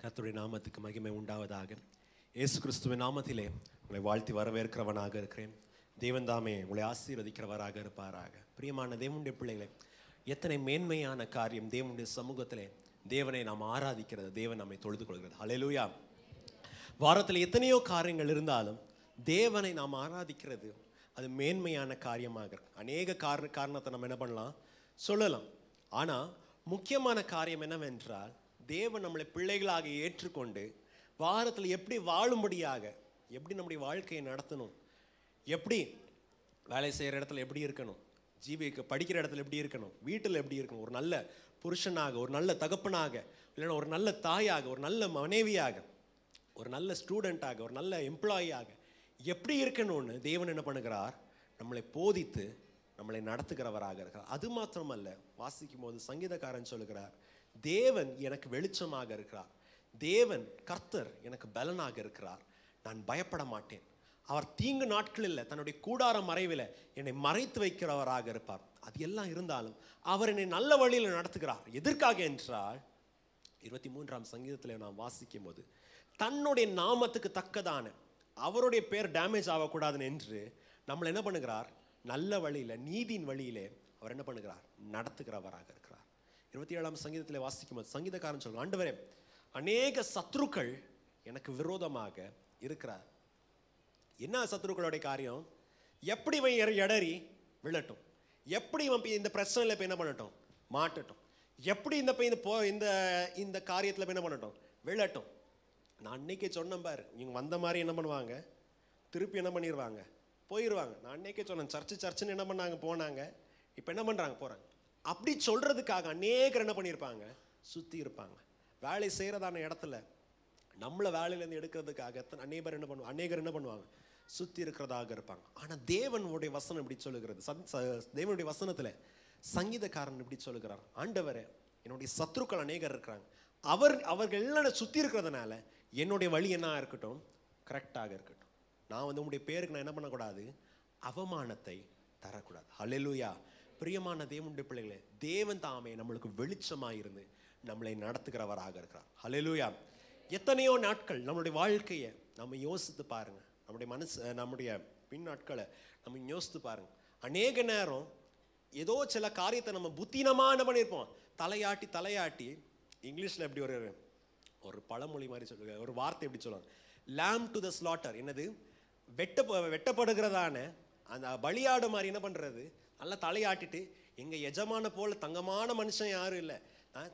கர்த்தருடைய நாமத்துக்கு மகிமை உண்டாவதாக. இயேசு கிறிஸ்துவின் நாமத்திலே உங்களை வாழ்த்தி வரவேற்கிறவனாக இருக்கிறேன். தேவன் தாமே உங்களை ஆசீர்வதிக்கிறவராக இருப்பாராக. பிரியமான தேவனுடைய பிள்ளைகளே, எத்தனை மேன்மையான காரியம் தேவனுடைய சமூகத்திலே தேவனை நாம் ஆராதிக்கிறது, தேவன் நம்மை தொழுது கொள்கிறது. ஹல்லேலூயா. வாரத்தில் எத்தனையோ காரியங்கள் இருந்தாலும் தேவனை நாம் ஆராதிக்கிறது அது மேன்மையான காரியமாக இருக்கு. அநேக காரணத்தை நம்ம என்ன பண்ணலாம், சொல்லலாம். ஆனால் முக்கியமான காரியம் என்னவென்றால், தேவன் நம்மளை பிள்ளைகளாக ஏற்றுக்கொண்டு வாரத்தில் எப்படி வாழும்படியாக, எப்படி நம்முடைய வாழ்க்கையை நடத்தணும், எப்படி வேலை செய்கிற இடத்துல எப்படி இருக்கணும், படிக்கிற இடத்துல எப்படி இருக்கணும், வீட்டில் எப்படி இருக்கணும், ஒரு நல்ல புருஷனாக, ஒரு நல்ல தகப்பனாக, இல்லைன்னா ஒரு நல்ல தாயாக, ஒரு நல்ல மனைவியாக, ஒரு நல்ல ஸ்டூடெண்ட்டாக, ஒரு நல்ல எம்ப்ளாயியாக எப்படி இருக்கணும்னு தேவன் என்ன பண்ணுகிறார், நம்மளை போதித்து நம்மளை நடத்துகிறவராக இருக்கிறார். அது மாத்திரமல்ல, வாசிக்கும் போது சங்கீதக்காரன் சொல்லுகிறார், தேவன் எனக்கு வெளிச்சமாக இருக்கிறார், தேவன் கர்த்தர் எனக்கு பலனாக இருக்கிறார், நான் பயப்பட மாட்டேன். அவர் தீங்கு நாட்களில் தன்னுடைய கூடார மறைவில் என்னை மறைத்து வைக்கிறவராக இருப்பார். அது எல்லாம் இருந்தாலும் அவர் என்னை நல்ல வழியில் நடத்துகிறார். எதற்காக என்றால், 23ஆம் சங்கீதத்தில் நாம் வாசிக்கும் போது, தன்னுடைய நாமத்துக்கு தக்கதான அவருடைய பேர் டேமேஜ் ஆகக்கூடாதுன்னு என்று நம்மளை என்ன பண்ணுகிறார், நல்ல வழியில், நீதியின் வழியிலே அவர் என்ன பண்ணுகிறார், நடத்துகிறவராக இருக்கிறார். 27ஆம் சங்கீதத்தில் வாசிக்கும் போது சங்கீதக்காரன் சொல்கிறார், ஆண்டவரே, அநேக சத்ருக்கள் எனக்கு விரோதமாக இருக்கிறார். என்ன சத்ருக்களுடைய காரியம், எப்படி இவன் இடறி விழட்டும், எப்படி இவன் இந்த பிரச்சனையில் இப்போ என்ன பண்ணட்டும், மாட்டட்டும், எப்படி இந்த காரியத்தில் இப்போ என்ன பண்ணட்டும், விழட்டும். நான் அன்னைக்கே சொன்னேன் பாரு, இவங்க வந்த மாதிரி என்ன பண்ணுவாங்க, திருப்பி என்ன பண்ணிடுவாங்க, போயிடுவாங்க. நான் அன்னைக்கே சொன்னேன், சர்ச்சுன்னு என்ன பண்ணாங்க, போனாங்க, இப்போ என்ன பண்ணுறாங்க, போகிறாங்க. அப்படி சொல்கிறதுக்காக அநேகர் என்ன பண்ணியிருப்பாங்க, சுற்றி இருப்பாங்க. வேலை செய்கிறதான இடத்துல நம்மளை வேலையிலேருந்து எடுக்கிறதுக்காக அநேகர் என்ன பண்ணுவாங்க, சுற்றி இருக்கிறதாக இருப்பாங்க. ஆனால் தேவனுடைய வசனம் இப்படி சொல்லுகிறது, தேவனுடைய வசனத்தில் சங்கீதக்காரன் இப்படி சொல்லுகிறார், ஆண்டவரே, என்னுடைய சத்ருக்கள் அநேகர் இருக்கிறாங்க, அவர்கள் எல்லாம் சுற்றி இருக்கிறதுனால என்னுடைய வழி என்ன இருக்கட்டும், கரெக்டாக இருக்கட்டும். நான் உங்களுடைய பேருக்கு நான் என்ன பண்ணக்கூடாது, அவமானத்தை தரக்கூடாது. ஹல்லேலூயா. பிரியமான தேவனுடைய பிள்ளைகளே, தேவன் தாமே நம்மளுக்கு வெளிச்சமாக இருந்து நம்மளை நடத்துகிறவராக இருக்கிறார். ஹல்லேலூயா. எத்தனையோ நாட்கள் நம்மளுடைய வாழ்க்கையை நம்ம யோசித்து பாருங்க, நம்முடைய பின் நாட்களை நம்ம யோசித்து பாருங்க. அநேக நேரம் ஏதோ சில காரியத்தை நம்ம புத்தினமாக என்ன பண்ணியிருப்போம், தலையாட்டி இங்கிலீஷில் எப்படி ஒரு பழமொழி மாதிரி சொல்லுங்க, ஒரு வார்த்தை எப்படி சொல்லுவாங்க, lamb to the slaughter. என்னது, வெட்டப்படுகிறதான அந்த பலியாடு மாதிரி என்ன பண்ணுறது, நல்லா தலையாட்டிட்டு, எங்கள் எஜமான போல் தங்கமான மனுஷன் யாரும் இல்லை,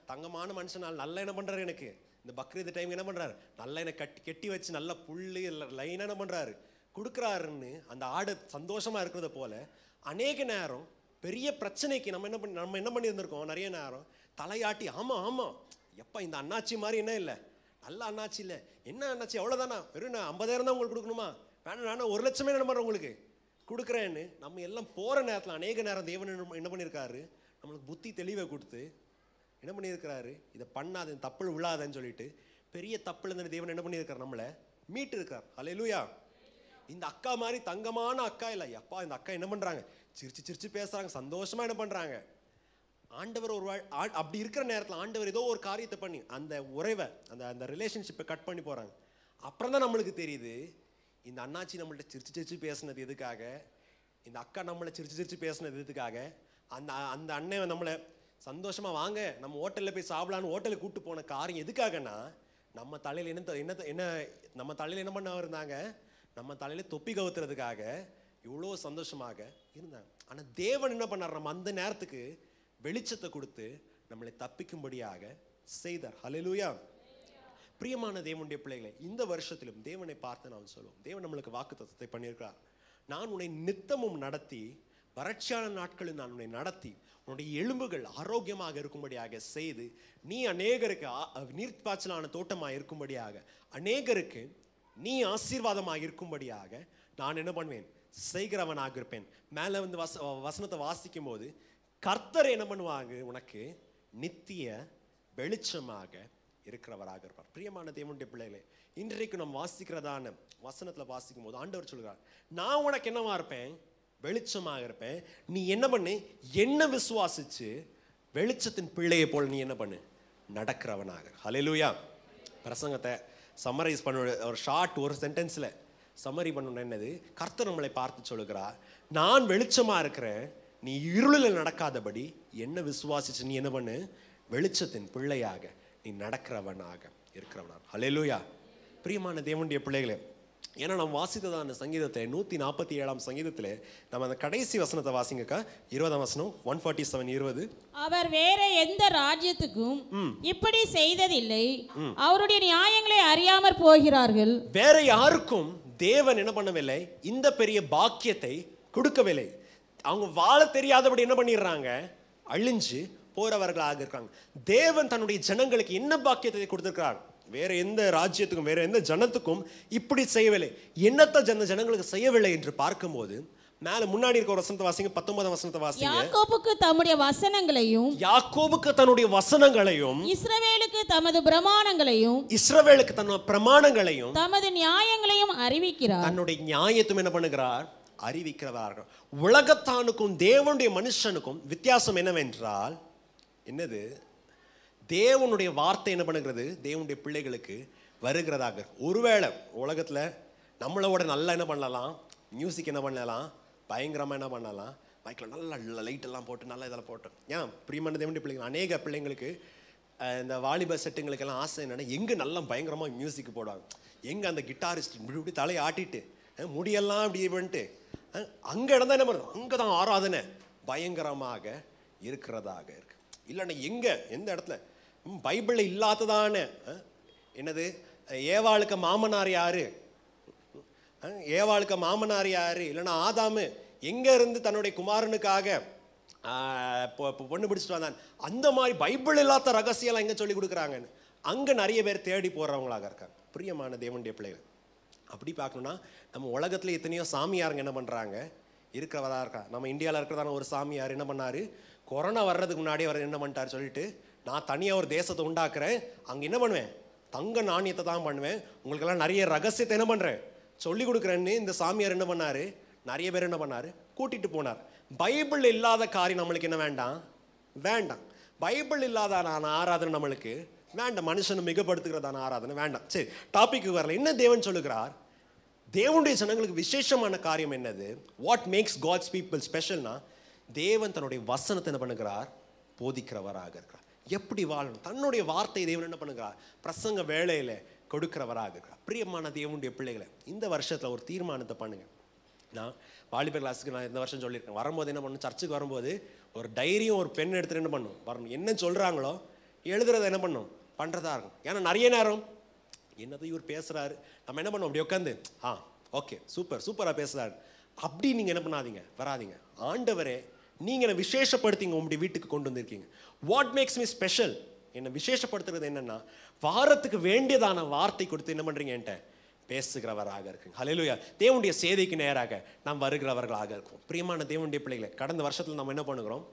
தங்கமான மனுஷனால் நல்லா என்ன பண்ணுறாரு, எனக்கு இந்த பக்ரீத் டைம் என்ன பண்ணுறாரு, நல்லா என்னை கெட்டி வச்சு நல்லா புல்லு லைனாக என்ன பண்ணுறாரு, கொடுக்குறாருன்னு அந்த ஆடு சந்தோஷமாக இருக்கிறத போல் அநேக நேரம் பெரிய பிரச்சனைக்கு நம்ம என்ன பண்ணியிருந்திருக்கோம், நிறைய நேரம் தலையாட்டி, ஆமாம் எப்போ இந்த அண்ணாச்சி மாதிரி என்ன இல்லை, நல்ல அண்ணாச்சி இல்லை, என்ன அண்ணாச்சி அவ்வளோதானா, வெறும் 50,000 தான் உங்களுக்கு கொடுக்கணுமா, வேணாம் 1 லட்சமே என்ன பண்ணுறேன் உங்களுக்கு கொடுக்குறேன்னு நம்ம எல்லாம் போகிற நேரத்தில் அநேக நேரம் தேவன் என்ன பண்ணியிருக்காரு, நம்மளுக்கு புத்தி தெளிவை கொடுத்து என்ன பண்ணியிருக்கிறாரு, இதை பண்ணாத, தப்புல விழாதன்னு சொல்லிட்டு பெரிய தப்புல இருந்து தேவன் என்ன பண்ணியிருக்காரு, நம்மளை மீட்டு இருக்கார். ஹல்லேலூயா. இந்த அக்கா மாதிரி தங்கமான அக்கா இல்லை, அப்பா இந்த அக்கா என்ன பண்ணுறாங்க, சிரிச்சு பேசுகிறாங்க, சந்தோஷமாக என்ன பண்ணுறாங்க. ஆண்டவர் அப்படி இருக்கிற நேரத்தில் ஆண்டவர் ஏதோ ஒரு காரியத்தை பண்ணி அந்த உறவை, அந்த ரிலேஷன்ஷிப்பை கட் பண்ணி போகிறாங்க. அப்புறம் தான் நம்மளுக்கு தெரியுது, இந்த அண்ணாச்சி நம்மள்ட்ட சிரிச்சு பேசினது எதுக்காக, இந்த அக்கா நம்மளை சிரிச்சு பேசினது எதுக்காக, அந்த அண்ணன் நம்மளை சந்தோஷமாக வாங்க நம்ம ஹோட்டலில் போய் சாப்பிடலான்னு ஹோட்டலுக்கு கூப்பிட்டு போன காரியம் எதுக்காகனா, நம்ம தலையில் நம்ம தலையில் என்ன பண்ண இருந்தாங்க, நம்ம தலையில் தொப்பி கவுத்துறதுக்காக இவ்வளோ சந்தோஷமாக இருந்தாங்க. ஆனால் தேவன் என்ன பண்ணார், நம்ம அந்த நேரத்துக்கு வெளிச்சத்தை கொடுத்து நம்மளை தப்பிக்கும்படியாக செய்தார். ஹல்லேலூயா. பிரியமான தேவனுடைய பிள்ளைகளை, இந்த வருஷத்திலும் தேவனை பார்த்து நாம் சொல்லுவோம், தேவன் நம்மளுக்கு வாக்குத்தத்தத்தை பண்ணியிருக்கிறார், நான் உன்னை நித்தமும் நடத்தி, வறட்சியான நாட்களில் நான் உன்னை நடத்தி, உன்னுடைய எலும்புகள் ஆரோக்கியமாக இருக்கும்படியாக செய்து, நீ அநேகருக்கு நீர்ப்பாய்ச்சலான தோட்டமாக இருக்கும்படியாக, அநேகருக்கு நீ ஆசீர்வாதமாக இருக்கும்படியாக நான் என்ன பண்ணுவேன், செய்கிறவனாக இருப்பேன். மேலே வசனத்தை வாசிக்கும் போது, கர்த்தர் என்ன பண்ணுவாங்க, உனக்கு நித்திய வெளிச்சமாக இருக்கிறவராக இருப்பார். பிரியமான தேவனுடைய பிள்ளைகளே, இன்றைக்கு நம்ம வாசிக்கிறதான வசனத்தில் வாசிக்கும் போது ஆண்டவர் சொல்கிறார், நான் உனக்கு என்னவா இருப்பேன், வெளிச்சமாக இருப்பேன். நீ என்ன பண்ணு, என்ன விசுவாசிச்சு வெளிச்சத்தின் பிள்ளையை போல் நீ என்ன பண்ணு, நடக்கிறவனாக. ஹல்லேலூயா. பிரசங்கத்தை சம்மரைஸ் பண்ண ஒரு ஷார்ட் ஒரு சென்டென்ஸில் சம்மரி பண்ணணும். என்னது? கர்த்தர் நம்மளை பார்த்து சொல்லுகிறார், நான் வெளிச்சமாக இருக்கிறேன், நீ இருளில் நடக்காதபடி என்ன விசுவாசிச்சு நீ என்ன பண்ணு? வெளிச்சத்தின் பிள்ளையாக நீ நடக்கிறவனாக இருக்கிறவனாக. ஹல்லேலூயா. பிரியமான தேவனுடைய பிள்ளைகளே, ஏன்னா நம்ம வாசித்ததான சங்கீதத்தை 147ஆம் சங்கீதத்தில் நம்ம அந்த கடைசி வசனத்தை வாசிங்கக்கா. 20ஆம் வசனம் 147 20. அவர் வேற எந்த ராஜ்யத்துக்கும் இப்படி செய்ததில்லை, அவருடைய நியாயங்களை அறியாமற் போகிறார்கள். வேற யாருக்கும் தேவன் என்ன பண்ணவில்லை? இந்த பெரிய பாக்கியத்தை கொடுக்கவில்லை. அவங்க வாழ தெரியாதபடி என்ன பண்ணிடுறாங்க? அழிஞ்சு போறவர்களாக இருக்காங்க. தேவன் தன்னுடைய ஜனங்களுக்கு என்ன பாக்கியத்தை கொடுத்திருக்கிறார்? வேற எந்த ராஜ்யத்துக்கும் வேற எந்த ஜனத்துக்கும் இப்படி செய்யவில்லை. என்னத்த ஜனங்களுக்கு செய்யவில்லை என்று பார்க்கும்போது மேல முன்னாடி இருக்க ஒரு வசனத்தை வாசிங்க. 19ஆம் வசனத்தை வாசிங்க. யாக்கோபுக்கு தம்முடைய வசனங்களையும், யாக்கோபுக்கு தன்னுடைய வசனங்களையும், இஸ்ரவேலுக்கு தமது பிரமாணங்களையும், இஸ்ரவேலுக்கு தன்னுடைய பிரமாணங்களையும், தமது நியாயங்களையும் அறிவிக்கிறார். தன்னுடைய நியாயத்தும் என்ன பண்ணுகிறார்? அறிவிக்கிறவர்கள். உலகத்தானுக்கும் தேவனுடைய மனுஷனுக்கும் வித்தியாசம் என்னவென்றால், என்னது? தேவனுடைய வார்த்தை என்ன பண்ணுகிறது? தேவனுடைய பிள்ளைகளுக்கு வருகிறதாக. ஒருவேளை உலகத்தில் நம்மளோட நல்லா என்ன பண்ணலாம்? மியூசிக் என்ன பண்ணலாம்? பயங்கரமாக என்ன பண்ணலாம்? மைக்கில் நல்லா லைட்டெல்லாம் போட்டு நல்லா இதெல்லாம் போட்டு. ஏன் பிரியமான தேவனுடைய பிள்ளைங்க, அநேக பிள்ளைங்களுக்கு இந்த வாலிப செட்டுங்களுக்கெல்லாம் ஆசை என்னென்னா, எங்கே நல்லா பயங்கரமாக மியூசிக் போடுவாங்க, எங்கே அந்த கிட்டாரிஸ்ட் இப்படி தலையை ஆட்டிட்டு முடியெல்லாம் இப்படி பண்ணிட்டு அங்கே இடம்தான் என்ன பண்ணுறது? அங்கே தான் ஆராதனை பயங்கரமாக இருக்கிறதாக இருக்கு. இல்லைன்னா எந்த இடத்துல பைபிளில் இல்லாததான என்னது? ஏவாளுக்கு மாமனார் யாரு? ஏவாளுக்கு மாமனார் யாரு? இல்லைன்னா ஆதாமு எங்க இருந்து தன்னுடைய குமாரனுக்காக பொண்ணு பிடிச்சிட்டு வந்தான்? அந்த மாதிரி பைபிள் இல்லாத ரகசியம் எங்க சொல்லி கொடுக்குறாங்கன்னு அங்க நிறைய பேர் தேடி போறவங்களாக இருக்காங்க. பிரியமான தேவனுடைய பிள்ளைகள், அப்படி பார்க்கணும்னா நம்ம உலகத்துல எத்தனையோ சாமியாருங்க என்ன பண்றாங்க? இருக்கிறவதா இருக்கா. நம்ம இந்தியாவில் இருக்கிறதான ஒரு சாமியார் என்ன பண்ணாரு? கொரோனா வர்றதுக்கு முன்னாடியே அவர் என்ன பண்ணிட்டார் சொல்லிட்டு, நான் தனியாக ஒரு தேசத்தை உண்டாக்குறேன், அங்கே என்ன பண்ணுவேன்? தங்க நாணயத்தை தான் பண்ணுவேன், உங்களுக்கெல்லாம் நிறைய ரகசியத்தை என்ன பண்ணுறேன் சொல்லி கொடுக்குறேன்னு இந்த சாமியார் என்ன பண்ணார்? நிறைய பேர் என்ன பண்ணார்? கூட்டிகிட்டு போனார். பைபிள் இல்லாத காரியம் நம்மளுக்கு என்ன வேண்டாம்? வேண்டாம். பைபிள் இல்லாதான ஆராதனை நம்மளுக்கு வேண்டாம். மனுஷனை மிகப்படுத்துகிறதான ஆராதனை வேண்டாம். சரி, டாபிக்கு வரல. என்ன தேவன் சொல்லுகிறார்? தேவனுடைய ஜனங்களுக்கு விசேஷமான காரியம் என்னது? வாட் மேக்ஸ் காட்ஸ் பீப்புள் ஸ்பெஷல்னா, தேவன் தன்னுடைய வசனத்தை என்ன பண்ணுகிறார்? போதிக்கிறவராக இருக்கிறார். எப்படி வாழணும்? தன்னுடைய வார்த்தை தேவன் என்ன பண்ணுகிறார்? பிரசங்க வேளையில கொடுக்கிறவராக இருக்கிறார். பிரியமான தேவனுடைய பிள்ளைகளை, இந்த வருஷத்துல ஒரு தீர்மானத்தை பண்ணுங்க. நான் வாலிபர் கிளாஸுக்கு நான் இந்த வருஷம் சொல்லியிருக்கேன், வரும்போது என்ன பண்ணணும்? சர்ச்சுக்கு வரும்போது ஒரு டைரியும் ஒரு பென் எடுத்துட்டு என்ன பண்ணணும்? வரணும். என்ன சொல்றாங்களோ எழுதுறதை என்ன பண்ணணும்? பண்றதா இருக்கும். ஏன்னா நிறைய நேரம் என்னது இவர் பேசுறாரு, நம்ம என்ன பண்ணோம்? அப்படி உட்காந்து ஓகே சூப்பரா பேசுறாரு அப்படி நீங்க என்ன பண்ணாதீங்க, வராதிங்க. ஆண்டவரே, நீங்க என்ன விசேஷப்படுத்திங்க உங்களுடைய வீட்டுக்கு கொண்டு வந்திருக்கீங்க. What makes me special? என்ன விசேஷப்படுத்துறது என்னன்னா, வாரத்துக்கு வேண்டியதான வார்த்தை கொடுத்து என்ன பண்றீங்க? என்கிட்ட பேசுகிறவராக இருக்குங்க. ஹல்லேலூயா. தேவனுடைய சேதைக்கு நேராக நாம் வருகிறவர்களாக இருக்கும். பிரியமான தேவனுடைய பிள்ளைகளை, கடந்த வருஷத்துல நம்ம என்ன பண்ணுகிறோம்?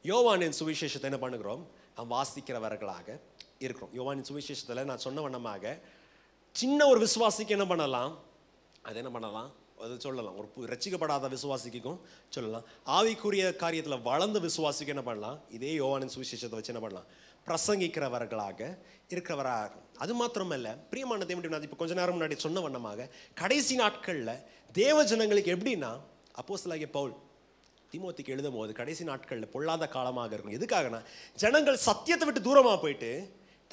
யோவானின் சுவிசேஷத்தை என்ன பண்ணுகிறோம்? நாம் வாசிக்கிறவர்களாக இருக்கிறோம். யோவானின் சுவிசேஷத்துல நான் சொன்ன வண்ணமாக சின்ன ஒரு விசுவாசிக்கு என்ன பண்ணலாம்? அது என்ன பண்ணலாம்? அது சொல்லலாம். ஒரு ரட்சிக்கப்படாத விசுவாசிக்கும் சொல்லலாம். ஆவிக்குரிய காரியத்தில் வளர்ந்த விசுவாசிக்கு என்ன பண்ணலாம்? இதே யோவானின் சுவிசேஷத்தை வச்சு என்ன பண்ணலாம்? பிரசங்கிக்கிறவர்களாக இருக்கிறவராக. அது மாத்திரமல்ல, பிரியமான தேவனுடைய, நான் இப்போ கொஞ்ச நேரம் முன்னாடி சொன்ன வண்ணமாக கடைசி நாட்களில் தேவ ஜனங்களுக்கு எப்படின்னா, அப்போஸ்தலனாகிய பவுல் தீமோத்திக்கு எழுதும் போது கடைசி நாட்களில் பொல்லாத காலமாக இருக்கும். எதுக்காகனா, ஜனங்கள் சத்தியத்தை விட்டு தூரமாக போயிட்டு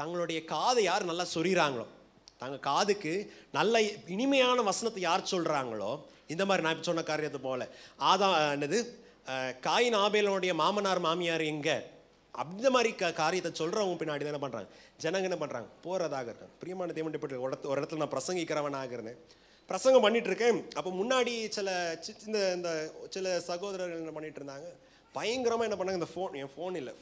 தங்களுடைய காதை யார் நல்லா சொறிகிறாங்களோ, தங்கள் காதுக்கு நல்ல இனிமையான வசனத்தை யார் சொல்கிறாங்களோ, இந்த மாதிரி நான் இப்போ சொன்ன காரியத்தை போல என்னது காயின் ஆபேலனுடைய மாமனார் மாமியார் எங்கே அந்த மாதிரி காரியத்தை சொல்கிறவங்க பின்னாடி என்ன பண்ணுறாங்க? ஜனங்க என்ன பண்ணுறாங்க? போகிறதாக இருக்காங்க. பிரியமான தேவனுடைய ஒரு இடத்துல நான் பிரசங்கிக்கிறவனாக இருந்தேன், பிரசங்கம் பண்ணிட்டு இருக்கேன். அப்போ முன்னாடி இந்த சில சகோதரர்கள் என்ன பண்ணிட்டு இருந்தாங்க, பயங்கரமாக என்ன பண்ணாங்க? இந்த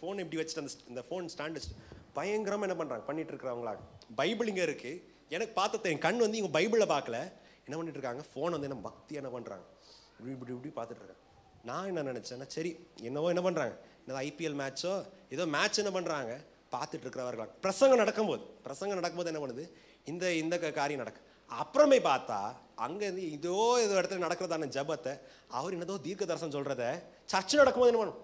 ஃபோன் இப்படி வச்சுட்டு இந்த ஃபோன் ஸ்டாண்ட் வச்சுட்டு பயங்கரமாக என்ன பண்ணுறாங்க? பண்ணிட்டு இருக்கிறவங்களாக. பைபிள் இங்கே இருக்குது, எனக்கு பார்த்தது என் கண் இவங்க பைபிளில் பார்க்கல, என்ன பண்ணிட்டு இருக்காங்க? ஃபோன் என்ன பக்தி என்ன பண்ணுறாங்க? இப்படி பார்த்துட்டு இருக்காங்க. நான் என்ன நினச்சேன்னா, சரி என்னவோ என்ன பண்ணுறாங்க, என்னது ஐபிஎல் மேட்சோ ஏதோ மேட்ச் என்ன பண்ணுறாங்க பார்த்துட்டு இருக்கிறவர்களாக. பிரசங்கம் நடக்கும்போது என்ன பண்ணுது? இந்த காரியம் நடக்கு. அப்புறமே பார்த்தா அங்கேருந்து ஏதோ இடத்துல நடக்கிறதான ஜபத்தை அவர் என்னதோ தீர்க்க தரிசனம் சொல்கிறத சர்ச்சு நடக்கும்போது என்ன பண்ணும்?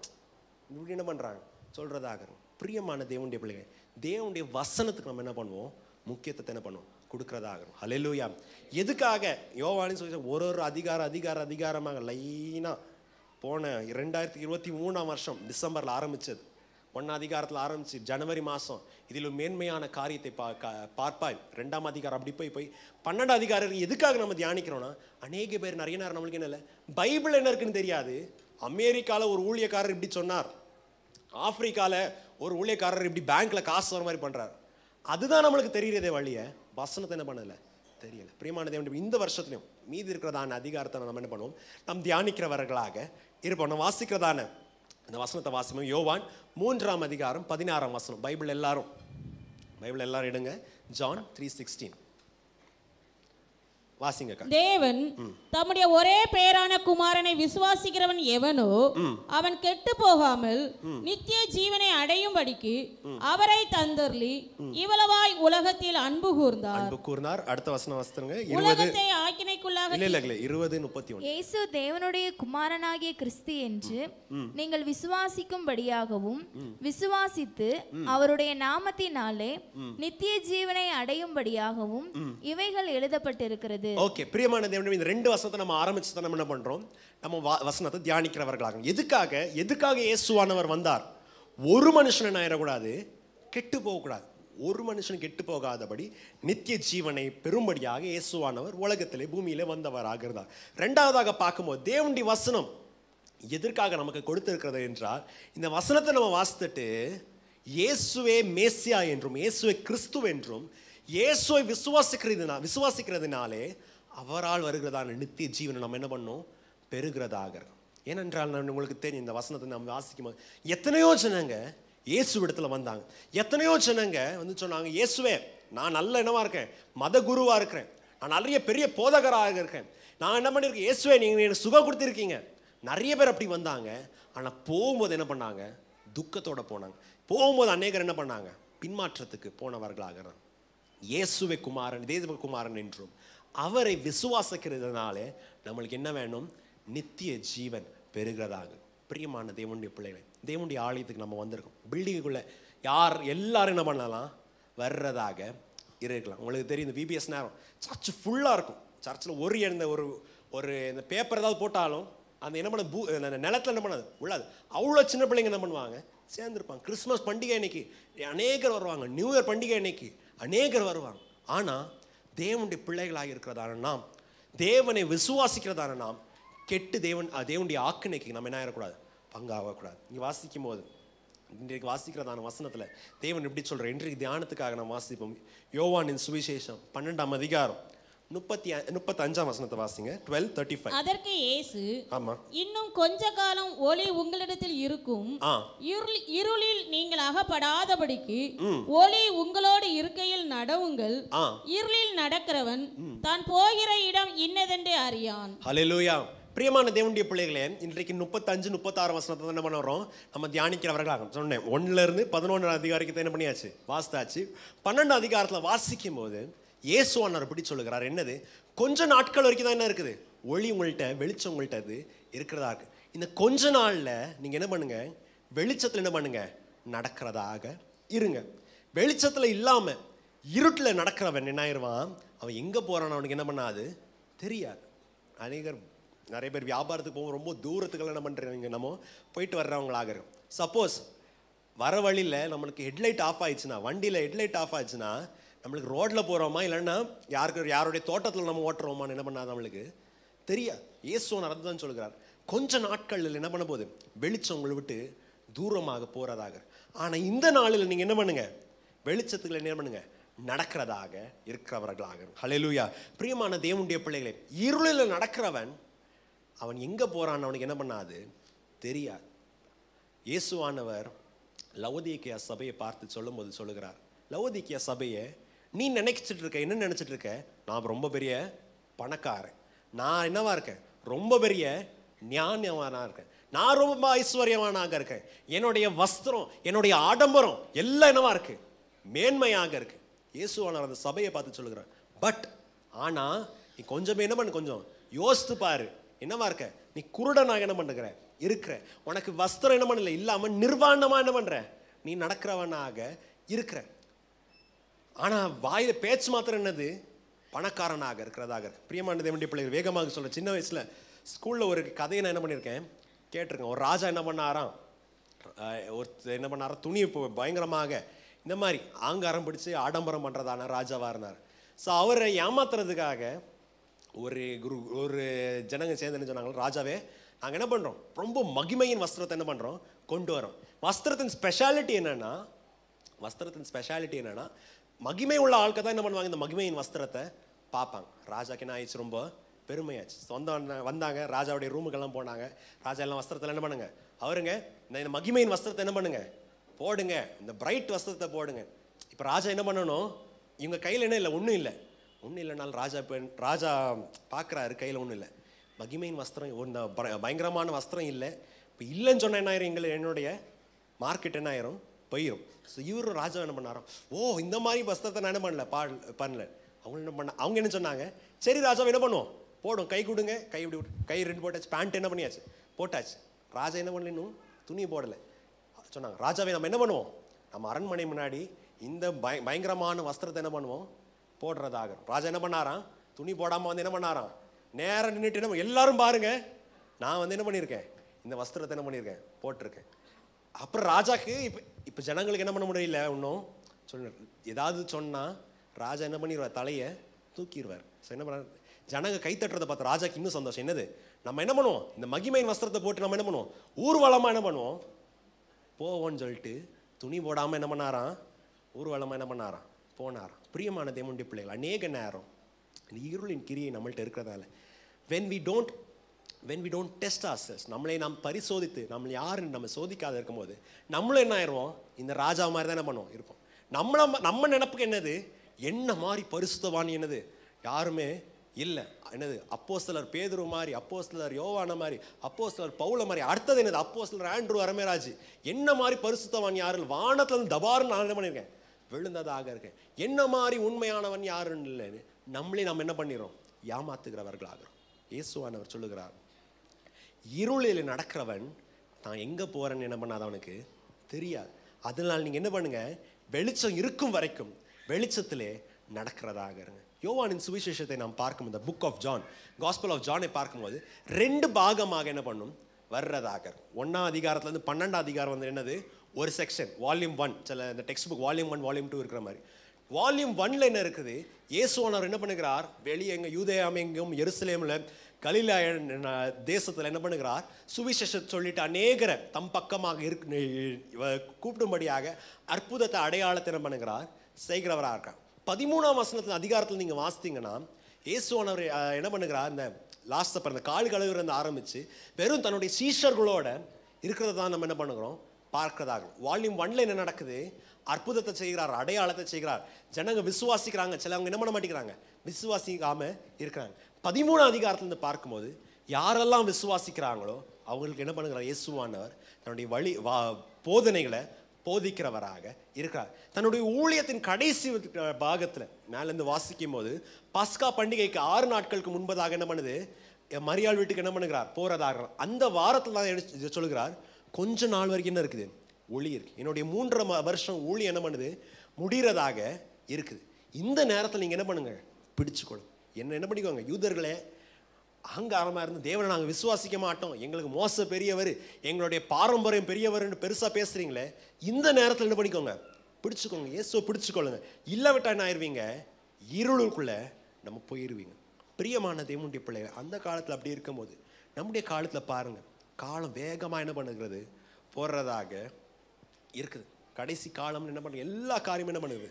இப்படி என்ன பண்ணுறாங்க? சொல்கிறதாக. பிரியமான தேவனுடைய பிள்ளைகள், தேவனுடைய வசனத்துக்கு நம்ம என்ன பண்ணுவோம்? முக்கியத்துவத்தை என்ன பண்ணும், கொடுக்கறதாகும். ஹல்லேலூயா. எதுக்காக யோவானின் சுவிசேஷம் ஒரு அதிகாரமாக லைனாக போன 2023 வருஷம் டிசம்பரில் ஆரம்பித்தது. 1 அதிகாரத்தில் ஆரம்பித்து ஜனவரி மாதம் இதில் மேன்மையான காரியத்தை பார்ப்பாய். 2ஆம் அதிகாரம் அப்படி போய் 12 அதிகாரம் எதுக்காக நம்ம தியானிக்கிறோன்னா, அநேக பேர் நிறைய நேரம் நம்மளுக்கு என்ன இல்லை, பைபிள் என்ன இருக்குன்னு தெரியாது. அமெரிக்காவில் ஒரு ஊழியக்காரர் இப்படி சொன்னார், ஆப்பிரிக்காவில் ஒரு ஊழியக்காரர் இப்படி பேங்க்கில் காசு வர மாதிரி பண்ணுறார். அதுதான் நம்மளுக்கு தெரிகிறதே வழியை, வசனத்தை என்ன பண்ணலை தெரியலை. பிரியமான தேவன், இந்த வருஷத்துலையும் மீதி இருக்கிறதான அதிகாரத்தை நம்ம என்ன பண்ணுவோம், நாம் தியானிக்கிறவர்களாக இருப்போம். நம்ம வாசிக்கிறதான இந்த வசனத்தை வாசிப்போம். யோவான் 3ஆம் அதிகாரம் 16ஆம் வசனம். பைபிள் எல்லாரும் எடுங்க. ஜான் 3:16 வாசிங்க. தேவன் தம்முடைய ஒரே பேரான குமாரனை விசுவாசிக்கிறவன் எவனோ அவன் கெட்டு போகாமல் நித்திய ஜீவனை அடையும்படிக்கு அவரை தந்தர்லி இவ்வளவாய் உலகத்தில் அன்பு கூர்ந்தார். அடுத்த வசனம் வாசிங்க. உலகத்தை ஆக்கினைக்குள்ளாக 20:31 இயேசு தேவனுடைய குமாரனாகிய கிறிஸ்து என்று நீங்கள் விசுவாசிக்கும்படியாகவும் விசுவாசித்து அவருடைய நாமத்தினாலே நித்திய ஜீவனை அடையும்படியாகவும் இவைகள் எழுதப்பட்டிருக்கிறது. ஓகே, பிரியமான தேவனே, இந்த 2 வசனத்தை நம்ம ஆரம்பிச்சு நம்ம என்ன பண்றோம், நம்ம வசனத்தை தியானிக்கிறவர்களாக. எதுக்காக இயேசுவானவர் வந்தார்? ஒரு மனுஷன் ஆயிடக்கூடாது, கெட்டு போகக்கூடாது. ஒரு மனுஷன் கெட்டு போகாதபடி நித்திய ஜீவனை பெறும்படியாக இயேசுவானவர் உலகத்திலே பூமியிலே வந்தவராக இருந்தார். 2வதாக பார்க்கும்போது தேவனுடைய வசனம் எதற்காக நமக்கு கொடுத்திருக்கிறது என்றால், இந்த வசனத்தை நம்ம வாசித்துட்டு இயேசுவே மேசியா என்றும் இயேசுவே கிறிஸ்து என்றும் இயேசுவை விசுவாசிக்கிறதுனாலே அவரால் வருகிறதான நித்திய ஜீவனை நம்ம என்ன பண்ணோம், பெறுகிறதாக. ஏனென்றால் உங்களுக்கு தெரியும், இந்த வசனத்தை நம்ம வாசிக்கும் போது எத்தனையோ ஜனங்க இயேசுவிடத்தில் வந்தாங்க. எத்தனையோ ஜனங்க வந்து சொன்னாங்க, இயேசுவே நான் நல்ல என்னவா இருக்கேன், மத குருவாக இருக்கிறேன், நான் நிறைய பெரிய போதகராக இருக்கேன், நான் என்ன பண்ணியிருக்கேன், இயேசுவே நீங்கள் எனக்கு சுகம் கொடுத்துருக்கீங்க. நிறைய பேர் அப்படி வந்தாங்க. ஆனால் போகும்போது என்ன பண்ணாங்க, துக்கத்தோடு போனாங்க. போகும்போது அநேகர் என்ன பண்ணாங்க, பின்மாற்றத்துக்கு போனவர்களாக. இயேசுவே தேவகுமாரன் என்றும் அவரை விசுவாசிக்கிறதுனாலே நம்மளுக்கு என்ன வேணும், நித்திய ஜீவன் பெறுகிறதாக. பிரியமான தேவனுடைய பிள்ளைகளை, தேவனுடைய ஆலயத்துக்கு நம்ம வந்திருக்கோம். பில்டிங்குக்குள்ளே எல்லாரும் என்ன பண்ணலாம், வர்றதாக இருக்கலாம். உங்களுக்கு தெரியும், இந்த விபிஎஸ் நேரம் சர்ச் ஃபுல்லாக இருக்கும். சர்ச்சில் ஒரு இந்த பேப்பர் ஏதாவது போட்டாலும் அந்த என்ன பண்ண நிலத்தில் என்ன பண்ணாது உள்ளாது. அவ்வளோ சின்ன பிள்ளைங்க என்ன பண்ணுவாங்க, சேர்ந்துருப்பாங்க. கிறிஸ்மஸ் பண்டிகை அன்னைக்கு அநேகர் வருவாங்க, நியூ இயர் பண்டிகை அன்னைக்கு அநேகர் வருவாங்க. ஆனால் தேவனுடைய பிள்ளைகளாக இருக்கிறதான நாம், தேவனை விசுவாசிக்கிறதான நாம் கெட்டு தேவனுடைய ஆக்கினைக்கு நம்ம என்ன ஆகக்கூடாது, பங்காகக்கூடாது. இங்கே வாசிக்கும் போது இன்றைக்கு வாசிக்கிறதான வசனத்தில் தேவன் எப்படி சொல்கிற, இன்றைக்கு தியானத்துக்காக நம்ம வாசிப்போம். யோவானின் சுவிசேஷம் 12ஆம் அதிகாரம் 35ஆம் வசனத்தை வாசிங்க. 12:35. அதற்கு இயேசு, ஆமா, இன்னும் கொஞ்ச காலம் ஒளி உங்களிடத்தில் இருக்கும், இருளில் நீங்கள் அகப்படாதபடிக்கு ஒளி உங்களோடு இருக்கையில் நடவுங்கள். இருளில் நடக்கிறவன் தான் போகிற இடம் இன்னதென்று அறியான். ஹல்லேலூயா. பிரியமான தேவனுடைய பிள்ளைகளே, இன்றைக்கு 35, 36 வசனத்தை என்ன பண்ண வரோம், நம்ம தியானிக்கிறவர்களாக. சொன்னேன் 1-11 அதிகாரத்தை என்ன பண்ணியாச்சு, வாசித்தாச்சு. 12 அதிகாரத்தில் வாசிக்கும் போது இயேசுவானவர் எப்படி சொல்லுகிறார், என்னது, கொஞ்ச நாட்கள் வரைக்கும் தான் என்ன இருக்குது, ஒளி உங்கள்கிட்ட, வெளிச்சம் உங்கள்கிட்ட அது இருக்கிறதா இருக்கு. இந்த கொஞ்ச நாளில் நீங்கள் என்ன பண்ணுங்க, வெளிச்சத்தில் என்ன பண்ணுங்க, நடக்கிறதாக இருங்க. வெளிச்சத்தில் இல்லாமல் இருட்டில் நடக்கிறவன் என்ன ஆயிடுவான், அவன் எங்கே போகிறான் அவனுக்கு என்ன பண்ணாது தெரியாது. நிறைய பேர் வியாபாரத்துக்கு போவோம், ரொம்ப தூரத்துக்கெல்லாம் என்ன பண்ணுறீங்க, நம்ம போயிட்டு வர்றவங்களாக இருக்கும். சப்போஸ் வர வழியில் நம்மளுக்கு ஹெட்லைட் ஆஃப் ஆயிடுச்சுன்னா, வண்டியில் ஹெட்லைட் ஆஃப் ஆயிடுச்சுன்னா நம்மளுக்கு ரோட்டில் போகிறோமா இல்லைன்னா யாருடைய தோட்டத்தில் நம்ம ஓட்டுறோமான்னு என்ன பண்ணாது நம்மளுக்கு தெரியாது. இயேசுவானவர் அதுதான் சொல்கிறார், கொஞ்ச நாட்களில் என்ன பண்ண போகுது, வெளிச்சம் உங்களை விட்டு தூரமாக போகிறதாக. ஆனால் இந்த நாளில் நீங்கள் என்ன பண்ணுங்க, வெளிச்சத்துக்களை என்ன பண்ணுங்க, நடக்கிறதாக இருக்கிறவர்களாக. ஹல்லேலூயா. பிரியமான தேவனுடைய பிள்ளைகளே, இருளில் நடக்கிறவன் அவன் எங்கே போகிறான்னு அவனுக்கு என்ன பண்ணாது தெரியாது. இயேசுவானவர் லவோதிக்கேயா சபையை பார்த்து சொல்லும்போது சொல்லுகிறார், லவோதிக்கேயா சபையை நீ நினைச்சிட்டு இருக்க, என்ன நினைச்சிட்டு இருக்க, நான் ரொம்ப பெரிய பணக்காரன், நான் என்னவா இருக்கேன், ரொம்ப பெரிய ஞானவானா இருக்கேன், நான் ரொம்ப ஐஸ்வர்யவானாக இருக்கேன், என்னுடைய வஸ்திரம் என்னுடைய ஆடம்பரம் எல்லாம் என்னவா இருக்கு, மேன்மையாக இருக்கு. இயேசுவானவர் அந்த சபையை பார்த்து சொல்லுகிறார். பட் ஆனா நீ கொஞ்சமே என்ன பண்ணு, கொஞ்சம் யோசித்து பாரு, என்னவா இருக்க, நீ குருடனாக என்ன பண்ணுகிற இருக்கிற, உனக்கு வஸ்திரம் என்ன பண்ணல இல்லாம நிர்வாணமா என்ன பண்ற, நீ நடக்கிறவனாக இருக்கிற. ஆனால் வாயில பேச்சு மாத்திரம் என்னது, பணக்காரனாக இருக்கிறதாக இருக்கு. பிரியமான தேவனுடைய பிள்ளைகள், வேகமாக சொல்கிறேன். சின்ன வயசில் ஸ்கூலில் ஒரு கதையை நான் என்ன பண்ணியிருக்கேன், கேட்டிருக்கேன். ஒரு ராஜா என்ன பண்ணாராம், என்ன பண்ணாராம், துணி பயங்கரமாக இந்த மாதிரி ஆங்காரம் பிடிச்சி ஆடம்பரம் பண்ணுறதான ராஜாவாக இருந்தார். ஸோ அவரை ஏமாத்துறதுக்காக ஒரு ஜனங்க சேர்ந்து என்ன சொன்னாங்க, ராஜாவே நாங்கள் என்ன பண்ணுறோம், ரொம்ப மகிமையின் வஸ்திரத்தை என்ன பண்ணுறோம், கொண்டு வரோம். வஸ்திரத்தின் ஸ்பெஷாலிட்டி என்னென்னா, மகிமை உள்ள ஆட்கள் தான் என்ன பண்ணுவாங்க, இந்த மகிமையின் வஸ்திரத்தை பார்ப்பாங்க. ராஜாக்கு என்ன ஆயிடுச்சு, ரொம்ப பெருமையாச்சு. வந்தாங்க, ராஜாவுடைய ரூமுக்கெல்லாம் போனாங்க. ராஜா எல்லாம் வஸ்திரத்தில் என்ன பண்ணுங்க, அவருங்க இந்த மகிமையின் வஸ்திரத்தை என்ன பண்ணுங்க, போடுங்க, இந்த பிரைட் வஸ்திரத்தை போடுங்க. இப்போ ராஜா என்ன பண்ணணும், இவங்க கையில் என்ன இல்லை, ஒன்றும் இல்லைனாலும் ராஜா பார்க்குறாரு, கையில் ஒன்றும் இல்லை, மகிமையின் வஸ்திரம், இந்த பயங்கரமான வஸ்திரம் இல்லை. இப்போ இல்லைன்னு சொன்னால் என்ன ஆயிரும், என்னுடைய மார்க்கெட் என்ன ஆயிரும், போயிடும். ஸோ இவரும் ராஜா என்ன பண்ணாரோ, இந்த மாதிரி வஸ்திரத்தை நான் என்ன பண்ணல. அவங்க என்ன சொன்னாங்க, சரி ராஜாவை என்ன பண்ணுவோம், போடும், கை கொடுங்க, கை இப்படி கை 2 போட்டாச்சு, பேண்ட் என்ன பண்ணியாச்சு, போட்டாச்சு. ராஜா என்ன பண்ணல, இன்னும் துணி போடலை. சொன்னாங்க, ராஜாவை நம்ம என்ன பண்ணுவோம், நம்ம அரண்மனை முன்னாடி இந்த பயங்கரமான வஸ்திரத்தை என்ன பண்ணுவோம், போடுறதாக. ராஜா என்ன பண்ணாராம், துணி போடாமல் வந்து என்ன பண்ணாராம், நேரம் நின்றுட்டு என்ன, எல்லாரும் பாருங்க, நான் வந்து என்ன பண்ணியிருக்கேன், இந்த வஸ்திரத்தை என்ன பண்ணியிருக்கேன், போட்டிருக்கேன். அப்புறம் ராஜாக்கு இப்போ ஜனங்களுக்கு என்ன பண்ண முடியல, இன்னும் ஏதாவது சொன்னால் ராஜா என்ன பண்ணிடுவார், தலையை தூக்கிடுவார். ஸோ என்ன பண்ண, ஜனங்க கை தட்டுறதை பார்த்து ராஜாக்கு இன்னும் சந்தோஷம். என்னது, நம்ம என்ன பண்ணுவோம், இந்த மகிமையின் வஸ்திரத்தை போட்டு நம்ம என்ன பண்ணுவோம், ஊர்வலமாக என்ன பண்ணுவோம், போவோன்னு சொல்லிட்டு துணி போடாமல் என்ன பண்ணாராம், ஊர்வலமாக என்ன பண்ணாராம், போனாராம். பிரியமான தேவனுடைய பிள்ளைகள், அநேக நேரம் இந்த இருளின் கிரியை நம்மள்ட்ட இருக்கிறதால when we don't test ourselves, நம்மளை நாம் பரிசோதித்து நம்மளை யாருன்னு நம்ம சோதிக்காத இருக்கும்போது நம்மளும் என்ன ஆயிடுவோம், இந்த ராஜா மாதிரி தான் என்ன பண்ணுவோம், இருப்போம். நம்ம நினைப்புக்கு என்னது, என்ன மாதிரி பரிசுத்தவான் என்னது யாருமே இல்லை. என்னது, அப்போஸ்தலர் பேதுரு மாதிரி, அப்போஸ்தலர் யோவான மாதிரி, அப்போஸ்தலர் பவுல மாதிரி. அடுத்தது என்னது, அப்போஸ்தலர் ஆண்ட்ரூ அரமேராஜ். என்ன மாதிரி பரிசுத்தவான் யாரு, வானத்துல இருந்து தபார்னு நான் என்ன பண்ணியிருக்கேன், விழுந்ததாக இருக்கேன். என்ன மாதிரி உண்மையானவன் யாருன்னு இல்லைன்னு நம்மளே நம்ம என்ன பண்ணிடுறோம், ஏமாத்துகிறவர்களாகிறோம். இயேசுவானவர் சொல்லுகிறார், இருளில் நடக்கிறவன் தான் எங்கே போகிறேன்னு என்ன பண்ணாத அவனுக்கு தெரியாது. அதனால் நீங்கள் என்ன பண்ணுங்க, வெளிச்சம் இருக்கும் வரைக்கும் வெளிச்சத்திலே நடக்கிறதாக இருங்க. யோவானின் சுவிசேஷத்தை நாம் பார்க்கும், இந்த book of John, gospel of ஜானை பார்க்கும்போது 2 பாகமாக என்ன பண்ணும், வர்றதாக. 1ஆம் அதிகாரத்துலேருந்து 12ஆம் அதிகாரம் வந்து என்னது, ஒரு செக்ஷன், வால்யூம் 1. சில இந்த டெக்ஸ்ட் புக் வால்யூம் 1 வால்யூம் 2 இருக்கிற மாதிரி. வால்யூம் 1ல் என்ன இருக்குது, இயேசுவானவர் என்ன பண்ணுகிறார், வெளியே எங்கள் யூதேயாம் எங்கும் எருசலேமில் கலிலேயா தேசத்தில் என்ன பண்ணுகிறார், சுவிசேஷத்தை சொல்லிட்டு அநேகரை தம் பக்கமாக கூப்பிடும்படியாக அற்புதத்தை அடையாளத்தை என்ன பண்ணுகிறார், செய்கிறவராக இருக்கார். 13ஆம் வசனத்தில் அதிகாரத்தில் நீங்கள் வாசித்தீங்கன்னா இயேசுவானவர் என்ன பண்ணுகிறார், இந்த லாஸ்ட் சப்பர், இந்த கால் கழுவுறது ஆரம்பித்து வெறும் தன்னுடைய சீஷர்களோட இருக்கிறத தான் நம்ம என்ன பண்ணுகிறோம், பார்க்கிறதாக. வால்யூம் 1ல் என்ன நடக்குது, அற்புதத்தை செய்கிறார், அடையாளத்தை செய்கிறார், ஜனங்க விசுவாசிக்கிறாங்க. சிலவங்க என்ன பண்ண மாட்டேங்கிறாங்க, விசுவாசிக்காம இருக்கிறாங்க. 13ஆம் அதிகாரத்திலிருந்து பார்க்கும்போது யாரெல்லாம் விசுவாசிக்கிறாங்களோ அவங்களுக்கு என்ன பண்ணுகிறார், இயேசுவானவர் தன்னுடைய போதனைகளை போதிக்கிறவராக இருக்கிறார். தன்னுடைய ஊழியத்தின் கடைசி பாகத்தில் மேலேருந்து வாசிக்கும் போது பஸ்கா பண்டிகைக்கு 6 நாட்களுக்கு முன்பதாக என்ன பண்ணுது, மரியாள் வீட்டுக்கு என்ன பண்ணுகிறார், போறதாக. அந்த வாரத்தில் தான் சொல்லுகிறார், கொஞ்ச நாள் வரைக்கும் என்ன இருக்குது, ஒளி இருக்கு. என்னுடைய 3.5 வருஷம் ஊழி என்ன பண்ணுது, முடிகிறதாக இருக்குது. இந்த நேரத்தில் நீங்கள் என்ன பண்ணுங்க, பிடிச்சுக்கொள்ளும். என்ன பண்ணிக்கோங்க, யூதர்களே அகங்காரமாக இருந்து தேவனை நாங்கள் விசுவாசிக்க மாட்டோம், எங்களுக்கு மோச பெரியவர், எங்களுடைய பாரம்பரியம் பெரியவர்னு பெருசாக பேசுகிறீங்களே, இந்த நேரத்தில் என்ன பண்ணிக்கோங்க, பிடிச்சுக்கோங்க, இயேசுவை பிடிச்சுக்கொள்ளுங்க. இல்லை விட்டா என்ன ஆயிடுவீங்க, இருளுக்குள்ளே நம்ம போயிடுவீங்க. பிரியமான தேவனுடைய பிள்ளைகள், அந்த காலத்தில் அப்படி இருக்கும்போது நம்முடைய காலத்தில் பாருங்கள், காலம் வேகமாக என்ன பண்ணுகிறது, போடுறதாக இருக்குது. கடைசி காலம் என்ன பண்ணுறது, எல்லா காரியமும் என்ன பண்ணுது,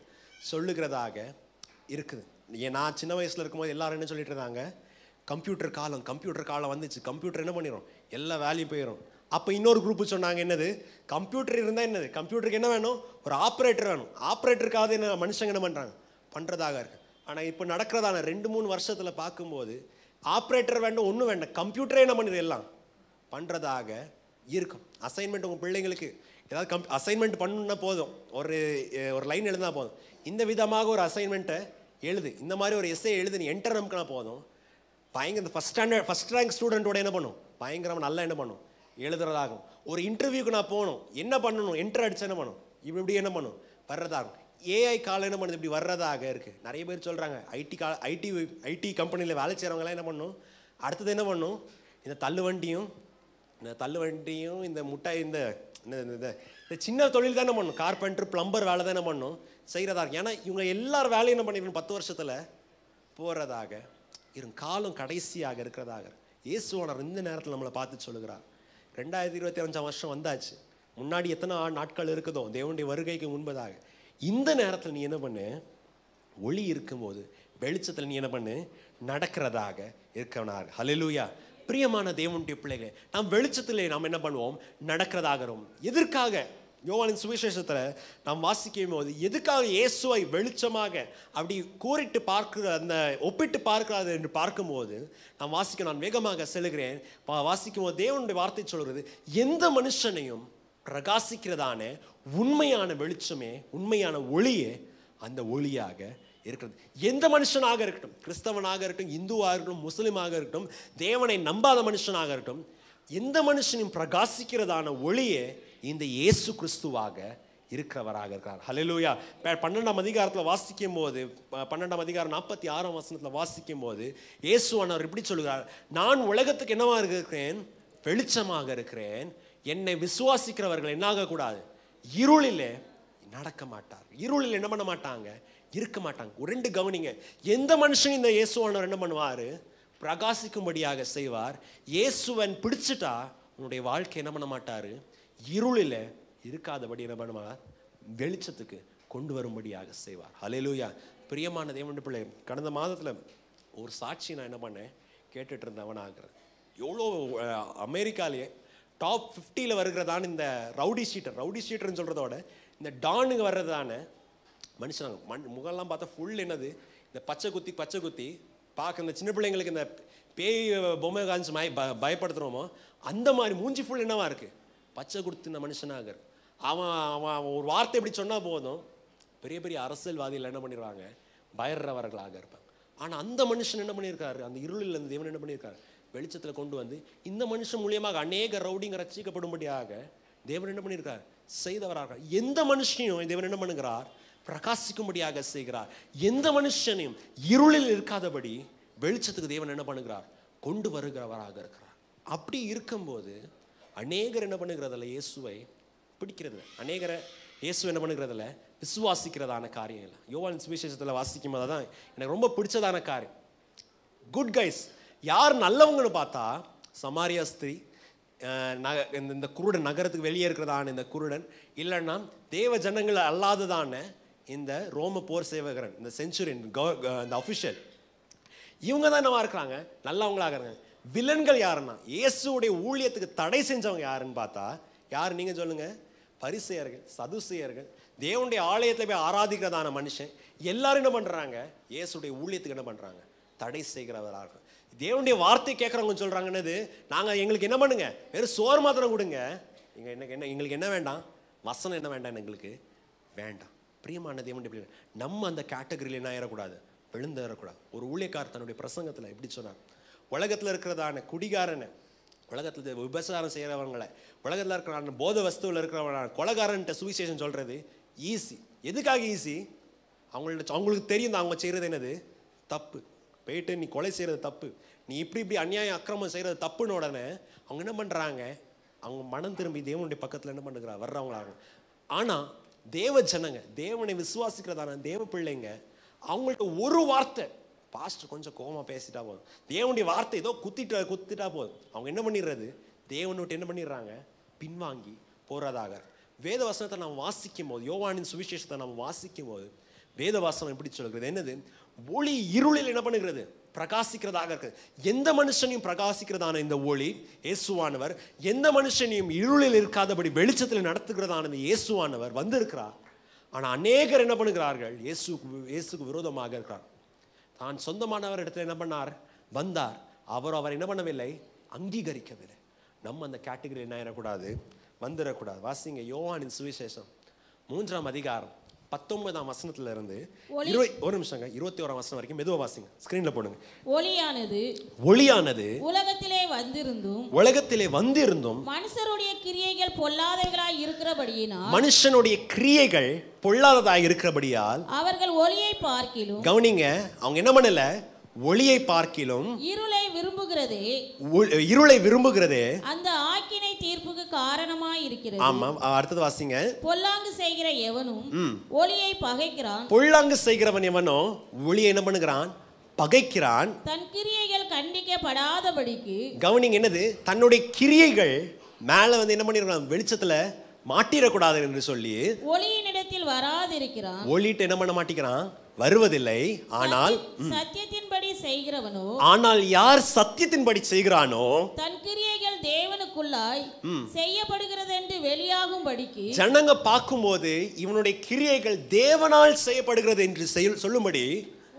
சொல்லுகிறதாக இருக்குது. நான் சின்ன வயசில் இருக்கும்போது எல்லாரும் என்ன சொல்லிட்டு இருந்தாங்க, கம்ப்யூட்டர் காலம் வந்துச்சு, கம்ப்யூட்டர் என்ன பண்ணிடும், எல்லா வேலையும் போயிடும். அப்போ இன்னொரு குரூப்பு சொன்னாங்க, என்னது, கம்ப்யூட்டர் இருந்தால் என்னது, கம்ப்யூட்டருக்கு என்ன வேணும், ஒரு ஆப்ரேட்டர் வேணும். ஆப்ரேட்டருக்காவது என்ன மனுஷங்க என்ன பண்ணுறதாக இருக்கு. ஆனால் இப்போ நடக்கிறதான 2-3 வருஷத்தில் பார்க்கும்போது ஆப்ரேட்டர் வேண்டாம், ஒன்றும் வேண்டாம், கம்ப்யூட்டரே என்ன பண்ணிடுது, எல்லாம் பண்ணுறதாக இருக்கும். அசைன்மெண்ட் உங்கள் பிள்ளைங்களுக்கு ஏதாவது அசைன்மெண்ட் பண்ணணுன்னா போதும், ஒரு லைன் எழுதினா போதும், இந்த விதமாக ஒரு அசைன்மெண்ட்டை எழுது, இந்த மாதிரி ஒரு எஸ்ஸே எழுது, நீ என்டர் நமக்குனா போதும். பயங்கர ஃபஸ்ட் ரேங்க் ஸ்டூடெண்ட்டோட என்ன பண்ணும், பயங்கரமாக நல்லா என்ன பண்ணும், எழுதுறதாகும். ஒரு இன்டர்வியூக்கு நான் போகணும், என்ன பண்ணணும், என்டர் அடிச்சு என்ன பண்ணும், இப்படி என்ன பண்ணும், வர்றதாகும். ஏஐ காலம் என்ன பண்ணுது, இப்படி வர்றதாக இருக்குது. நிறைய பேர் சொல்கிறாங்க ஐடி கம்பெனியில் வேலை செய்கிறவங்களாம் என்ன பண்ணும், அடுத்தது என்ன பண்ணும், இந்த தள்ளுவண்டியும் இந்த முட்டாய் இந்த சின்ன தொழில் தான் என்ன பண்ணும், கார்பெண்டர் பிளம்பர் வேலை தான் என்ன பண்ணும், செய்கிறதா இருக்கு. ஏன்னா இவங்க எல்லாரும் வேலையும் என்ன பண்ணிருக்கணும், 10 வருஷத்தில் போகிறதாக இருக்கும். காலம் கடைசியாக இருக்கிறதாக இயேசுவானவர் இந்த நேரத்தில் நம்மளை பார்த்து சொல்லுகிறார். 2025 வருஷம் வந்தாச்சு. முன்னாடி எத்தனை நாட்கள் இருக்குதோ தேவனுடைய வருகைக்கு முன்பதாக, இந்த நேரத்தில் நீ என்ன பண்ணு, ஒளி இருக்கும்போது வெளிச்சத்தில் நீ என்ன பண்ணு, நடக்கிறதாக இருக்கவனாக. ஹல்லேலூயா. பிரியமான தேவனுடைய பிள்ளைகளே, நாம் வெளிச்சத்திலே நாம் என்ன பண்ணுவோம், நடக்கிறதாகிறோம். எதற்காக? யோவானின் சுவிசேஷத்தில் நாம் வாசிக்கும் போது எதுக்காக இயேசுவை வெளிச்சமாக அப்படி கூறிட்டு பார்க்கிற அந்த ஒப்பிட்டு பார்க்கிறாது என்று பார்க்கும்போது நாம் நான் வேகமாக செல்கிறேன். வாசிக்கும் போது தேவனுடைய வார்த்தை சொல்கிறது, எந்த மனுஷனையும் பிரகாசிக்கிறதான உண்மையான வெளிச்சமே, உண்மையான ஒளியே அந்த ஒளியாக இருக்கிறது. எந்த மனுஷனாக இருக்கட்டும், கிறிஸ்தவனாக இருக்கட்டும், இந்துவாக இருக்கட்டும், முஸ்லிமாக இருக்கட்டும், தேவனை நம்பாத மனுஷனாக இருக்கட்டும், எந்த மனுஷனையும் பிரகாசிக்கிறதான ஒளியே இந்த இயேசு கிறிஸ்துவாக இருக்கிறவராக இருக்கிறார். ஹல்லேலூயா. 12ஆம் அதிகாரத்தில் வாசிக்கும் போது 12ஆம் அதிகாரம் 46ஆம் வசனத்தில் வாசிக்கும் போது இயேசுவானவர் இப்படி சொல்லுகிறார், நான் உலகத்துக்கு என்னவா இருக்கிறேன், வெளிச்சமாக இருக்கிறேன். என்னை விசுவாசிக்கிறவர்கள் என்ன ஆகக்கூடாது, இருளிலே நடக்க மாட்டார். இருளில் என்ன பண்ண மாட்டாங்க, இருக்க மாட்டாங்க. ரெண்டு கவனிங்க, எந்த மனுஷன் இந்த இயேசுவானவர் என்ன பண்ணுவார், பிரகாசிக்கும்படியாக செய்வார். இயேசுவன் பிடிச்சிட்டா உன்னுடைய வாழ்க்கை என்ன பண்ண மாட்டார், இருளில் இருக்காதபடி என்ன பண்ணுவார், வெளிச்சத்துக்கு கொண்டு வரும்படியாக செய்வார். ஹல்லேலூயா. பிரியமான தேவனுடைய பிள்ளை, கடந்த மாதத்தில் ஒரு சாட்சி நான் என்ன பண்ணேன், கேட்டுட்டு இருந்தவனாகிறேன். எவ்வளோ அமெரிக்காலேயே டாப் 50 வருகிறதான இந்த ரவுடி ஷீட்டர்னு சொல்கிறதோட இந்த டானுங்க வர்றதான மனுஷனாங்க. முகம்லாம் பார்த்தா ஃபுல் என்னது, இந்த பச்சை குத்தி பார்க்க இந்த சின்ன பிள்ளைங்களுக்கு இந்த பேய் பொம்மை காஞ்சி பயப்படுத்துகிறோமோ அந்த மாதிரி மூஞ்சி ஃபுல் என்னவா இருக்குது, பச்சை குத்தின மனுஷனாக இருக்கு. அவன் ஒரு வார்த்தை எப்படி சொன்னால் போதும், பெரிய பெரிய அரசியல்வாதிகள் என்ன பண்ணிடுவாங்க, பயர்றவர்களாக இருப்பாங்க. ஆனால் அந்த மனுஷன் என்ன பண்ணியிருக்காரு, அந்த இருளில் இருந்து தேவன் என்ன பண்ணியிருக்காரு, வெளிச்சத்தில் கொண்டு வந்து இந்த மனுஷன் மூலியமாக அநேக ரவுடிங்க ரட்சிக்கப்படும்படியாக தேவன் என்ன பண்ணியிருக்கார், செய்தவராக. எந்த மனுஷனையும் தேவன் என்ன பண்ணுகிறார், பிரகாசிக்கும்படியாக செய்கிறார். எந்த மனுஷனையும் இருளில் இருக்காதபடி வெளிச்சத்துக்கு தேவன் என்ன பண்ணுகிறார், கொண்டு வருகிறவராக இருக்கிறார். அப்படி இருக்கும்போது அநேகர் என்ன பண்ணுகிறதில்ல, இயேசுவை பிடிக்கிறது, அநேகரை இயேசு என்ன பண்ணுகிறதில்ல, விசுவாசிக்கிறதான காரியம் இல்லை. யோவான் சுவிசேஷத்தில் வாசிக்கும் போது தான் எனக்கு ரொம்ப பிடிச்சதான காரியம். குட் கைஸ் யார் நல்லவங்கன்னு பார்த்தா சமாரியா ஸ்திரீ, இந்த குருடன், நகரத்துக்கு வெளியே இருக்கிறதான இந்த குருடன், இல்லைன்னா தேவ ஜனங்கள் அல்லாததான இந்த ரோம போர் சேவகரன், இந்த செஞ்சுரியன், இந்த அஃபிஷியல், இவங்க தான் என்னவா இருக்கிறாங்க, நல்லவங்களாக இருக்காங்க. வில்லன்கள் யாருன்னா இயேசுடைய ஊழியத்துக்கு தடை செஞ்சவங்க யாருன்னு பார்த்தா யார், நீங்கள் சொல்லுங்க, பரிசேயர்கள், சதுசேயர்கள், தேவனுடைய ஆலயத்தில் போய் ஆராதிக்கிறதான மனுஷன், எல்லாரும் என்ன பண்ணுறாங்க, இயேசுடைய ஊழியத்துக்கு என்ன பண்ணுறாங்க, தடை செய்கிறவராக. தேவனுடைய வார்த்தை கேட்குறவங்க சொல்கிறாங்க, என்னது, நாங்கள் எங்களுக்கு என்ன பண்ணுங்க, வெறும் சோறு மாத்திரம் கொடுங்க, எங்களுக்கு என்ன வேண்டாம், வசனம் என்ன வேண்டாம், எங்களுக்கு வேண்டாம். பிரியமான தேவனுடைய பிள்ளை, நம்ம அந்த கேட்டகரியில் என்ன ஆயிடக்கூடாது, விழுந்தேறக்கூடாது. ஒரு ஊழியக்காரர் தன்னுடைய பிரசங்கத்தில் எப்படி சொன்னார், உலகத்தில் இருக்கிறதான குடிகாரனை, உலகத்தில் விபச்சாரம் செய்கிறவங்களை, உலகத்தில் இருக்கிற போத வஸ்துவில் இருக்கிறவங்க, கொலைகாரன்ட்ட சுவிசேஷம் சொல்கிறது ஈஸி. எதுக்காக ஈஸி, அவங்களுக்கு தெரியும் அவங்க செய்கிறது என்னது தப்பு. போயிட்டு நீ கொலை செய்கிறது தப்பு, நீ இப்படி அநியாயம் அக்கிரமம் செய்கிறது தப்புன்னு உடனே அவங்க என்ன பண்ணுறாங்க, அவங்க மனம் திரும்பி தேவனுடைய பக்கத்தில் என்ன பண்ணுறாங்க, வர்றவங்களாக. ஆனால் தேவ ஜனங்க, தேவனை விசுவாசிக்கிறதான தேவ பிள்ளைங்க, அவங்கள்ட்ட ஒரு வார்த்தை, பாஸ்டர் கொஞ்சம் கோபமாக பேசிட்டா போதும், தேவனுடைய வார்த்தை ஏதோ குத்திட்டா போதும், அவங்க என்ன பண்ணிடுறது, தேவனை விட்டு என்ன பண்ணிடுறாங்க, பின்வாங்கி போகிறதாக. வேத வசனத்தை நாம் வாசிக்கும் போது, யோவானின் சுவிசேஷத்தை நாம் வாசிக்கும் போது வேத வாசனம் எப்படி சொல்கிறது, என்னது, ஒளி இருளில் என்ன பண்ணுகிறது, பிரகாசிக்கிறதாக இருக்கு. எந்த மனுஷனையும் பிரகாசிக்கிறதான இந்த ஒளி இயேசுவானவர், எந்த மனுஷனையும் இருளில் இருக்காதபடி வெளிச்சத்தில் நடத்துகிறதான இந்த இயேசுவானவர் வந்திருக்கிறார். ஆனால் அநேகர் என்ன பண்ணுகிறார்கள், இயேசுக்கு விரோதமாக இருக்கிறார். தான் சொந்தமானவர் இடத்துல என்ன பண்ணார், வந்தார், அவர் என்ன பண்ணவில்லை, அங்கீகரிக்கவில்லை. நம்ம அந்த கேட்டகரி என்ன ஆயிடக்கூடாது, வந்துடக்கூடாது. வாசிங்க யோவானின் சுவிசேஷம் 3ஆம் அதிகாரம் 19ஆம் வசனத்துல இருந்து ஒரு நிமிஷங்க 21ஆம் வசனம் வரைக்கும் மெதுவா வாசிங்க, ஸ்கிரீன்ல போடுங்க. ஒளியானது உலகத்திலே வந்திருந்தும் மனுஷருடைய கிரியைகள் பொல்லாதவைகளாய் இருக்கிறபடியினால் மனுஷனுடைய கிரியைகள் பொல்லாததாய் இருக்கிறபடியால் அவர்கள் ஒளியை பார்க்கிலும், கவனிங்க, அவங்க என்ன பண்ணல, ஒளியை பார்க்கிலும் இருளை விரும்புகிறதே அந்த ஆக்கினை தீர்ப்புக்கு காரணமாய் இருக்கிறது. ஆமா, அடுத்தது வாசிங்க. பொல்லாங்கு செய்கிற எவனும் ஒளியை பகைக்கிறான். பொல்லாங்கு செய்கிறவன் எவனோ ஒளியை என்ன பண்ணுகிறான், பகைக்கிறான். தன் கிரியைகள் கண்டிக்கப்படாதபடிக்கு, கவனிங்க, என்னது, தன்னுடைய கிரியைகள் மேல வந்து என்ன பண்ணிருக்கான், வெளிச்சத்துல மாட்டிடக்கூடாது என்று சொல்லி ஒளியினிடத்தில் வராதிருக்கிறான். ஒளிட்டு என்ன பண்ண மாட்டேங்கிறான், வருவதில்லை. ஆனால் சத்தியத்தின்படி செய்கிறவனோ, ஆனால் யார் சத்தியத்தின்படி செய்கிறானோ தன் கிரியைகள் தேவனுக்குள்ளாய் செய்யப்படுகிறது என்று வெளியாகும்படிக்கு, ஜனங்க பார்க்கும்போது இவனுடைய கிரியைகள் தேவனால் செய்யப்படுகிறது என்று சொல்லும்படி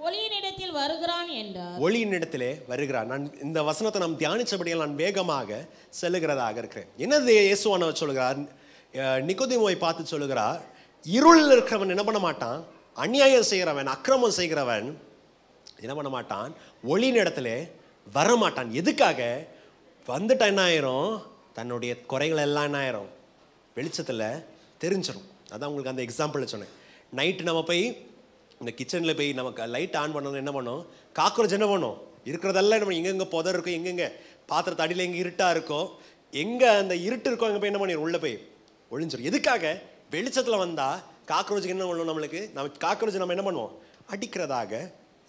ஒளியினிடத்தில் வருகிறான் என்றார். ஒளியினிடத்திலே வருகிறான். நான் இந்த வசனத்தை நாம் தியானிச்சபடியால் நான் வேகமாக செல்லுகிறதாக இருக்கிறேன். என்னது இயேசுவானவர் சொல்லுகிறார், நிக்கோதேமுவை பார்த்து சொல்லுகிறார், இருளில் இருக்கிறவன் என்ன பண்ண மாட்டான், அநியாயம் செய்கிறவன், அக்கிரமம் செய்கிறவன் என்ன பண்ண மாட்டான், ஒளியின் இடத்துல வரமாட்டான். எதுக்காக? வந்துட்டா என்ன ஆயிரும், தன்னுடைய குறைகள் எல்லாம் என்ன ஆயிரும், வெளிச்சத்தில் தெரிஞ்சிடும். அதான் உங்களுக்கு அந்த எக்ஸாம்பிள் சொன்னேன். நைட்டு நம்ம போய் இந்த கிச்சனில் போய் நமக்கு லைட் ஆன் பண்ணணும், என்ன பண்ணோம், காக்ரோச் என்ன பண்ணோம், இருக்கிறதெல்லாம் நம்ம எங்கெங்கே புதர் இருக்கோ, எங்கெங்கே பாத்திரத்து அடியில் எங்கே இருட்டாக இருக்கோ, எங்கே அந்த இருட்டு இருக்கோ அங்கே போய் என்ன பண்ணிடும், உள்ளே போய் ஒளிஞ்சிடும். எதுக்காக? வெளிச்சத்தில் வந்தால் காக்ரோச்சுக்கு என்ன பண்ணணும், நம்ம காக்ரோச் நம்ம என்ன பண்ணுவோம், அடிக்கிறதாக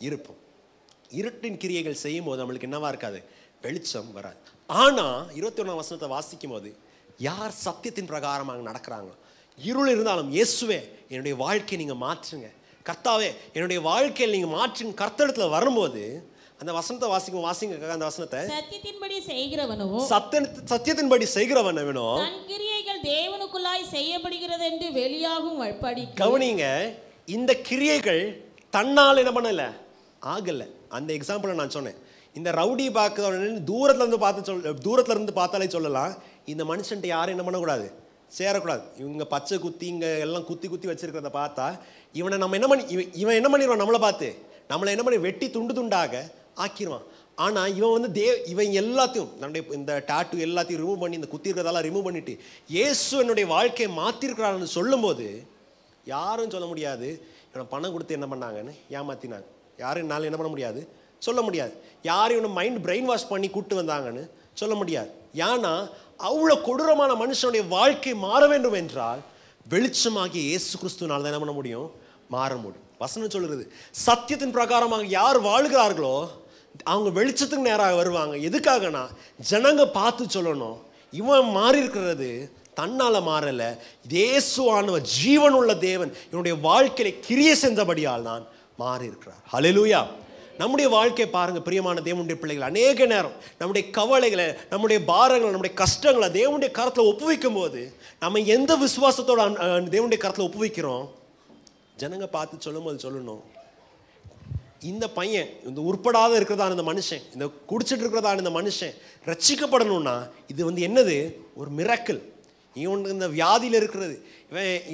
இருப்போம். இருட்டின் கிரியைகள் செய்யும் போது நம்மளுக்கு என்னவா இருக்காது, வெளிச்சம் வராது. ஆனால் 21ஆம் வசனத்தை வாசிக்கும் போது யார் சத்தியத்தின் பிரகாரமாக நடக்கிறாங்க, இருள் இருந்தாலும் இயேசுவே என்னுடைய வாழ்க்கையை நீங்கள் மாற்றுங்க, கர்த்தாவே என்னுடைய வாழ்க்கையில் நீங்கள் மாற்றுங்க, கர்த்தரிடத்தில் வரும்போது அந்த வசனத்தை வாசிங்க. அந்த வசனத்தை சத்தியத்தின்படி செய்கிறவனோ, சத்தியத்தின்படி செய்கிறவனோ தன் கிரியைகள் தேவனுக்குள்ளாய் செய்யப்படுகிறது என்று வெளியாகும் படி. கவனிங்க, இந்த கிரியைகள் தன்னால் என்ன பண்ணல, ஆகல. அந்த எக்ஸாம்பிளை நான் சொன்னேன். இந்த ரவுடி பார்க்க தூரத்துல இருந்து பார்த்தாலே சொல்லலாம், இந்த மனுஷன்ட்டு யாரும் என்ன பண்ணக்கூடாது, சேரக்கூடாது. இவங்க பச்சை குத்தி இங்கே எல்லாம் குத்தி வச்சிருக்கிறத பார்த்தா இவனை நம்ம இவன் என்ன பண்ணிடுவான், நம்மளை என்ன பண்ணி வெட்டி துண்டாக ஆக்கிடுவான். ஆனால் இவன் வந்து இவன் எல்லாத்தையும் நம்முடைய இந்த டாட்டு எல்லாத்தையும் ரிமூவ் பண்ணி, இந்த குத்தி இருக்கிறதெல்லாம் ரிமூவ் பண்ணிட்டு இயேசு என்னுடைய வாழ்க்கையை மாற்றிருக்கிறான்னு சொல்லும்போது யாரும் சொல்ல முடியாது இவனை பணம் கொடுத்து என்ன பண்ணாங்கன்னு ஏமாத்தினாங்க. யாரும் என்னால் என்ன பண்ண முடியாது, சொல்ல முடியாது. யாரும் இவனை மைண்ட் பிரெயின் வாஷ் பண்ணி கூப்பிட்டு வந்தாங்கன்னு சொல்ல முடியாது. ஏன்னா அவ்வளோ கொடூரமான மனுஷனுடைய வாழ்க்கை மாற வேண்டும் என்றால் வெளிச்சமாகிய இயேசு கிறிஸ்துவினால் தான் என்ன பண்ண முடியும், மாற முடியும். வசனம் சொல்லுறது, சத்தியத்தின் பிரகாரமாக யார் வாழ்கிறார்களோ அவங்க வெளிச்சத்துக்கு நேராக வருவாங்க. எதுக்காகனா ஜனங்க பார்த்து சொல்லணும், இவன் மாறி இருக்கிறது தன்னால் மாறல, இயேசுவானவர் ஜீவனுள்ள தேவன் இவனுடைய வாழ்க்கையில கிரியை செஞ்சபடியால் தான் மாறி இருக்கிறார். ஹல்லேலூயா. நம்முடைய வாழ்க்கையை பாருங்க பிரியமான தேவனுடைய பிள்ளைகள், அநேக நேரம் நம்முடைய கவலைகளை, நம்முடைய பாரங்களை, நம்முடைய கஷ்டங்களை தேவனுடைய கரத்தில் ஒப்புவிக்கும் போது நம்ம எந்த விசுவாசத்தோட தேவனுடைய கரத்தில் ஒப்புவிக்கிறோம், ஜனங்க பார்த்து சொல்லும் போது சொல்லணும், இந்த பையன் இந்த உருப்படாத இருக்கிறதான இந்த மனுஷன், இந்த குடிச்சிட்டு இருக்கிறதான இந்த மனுஷன் ரட்சிக்கப்படணும்னா இது வந்து என்னது, ஒரு மிராக்கிள். இவனுக்கு இந்த வியாதியில் இருக்கிறது,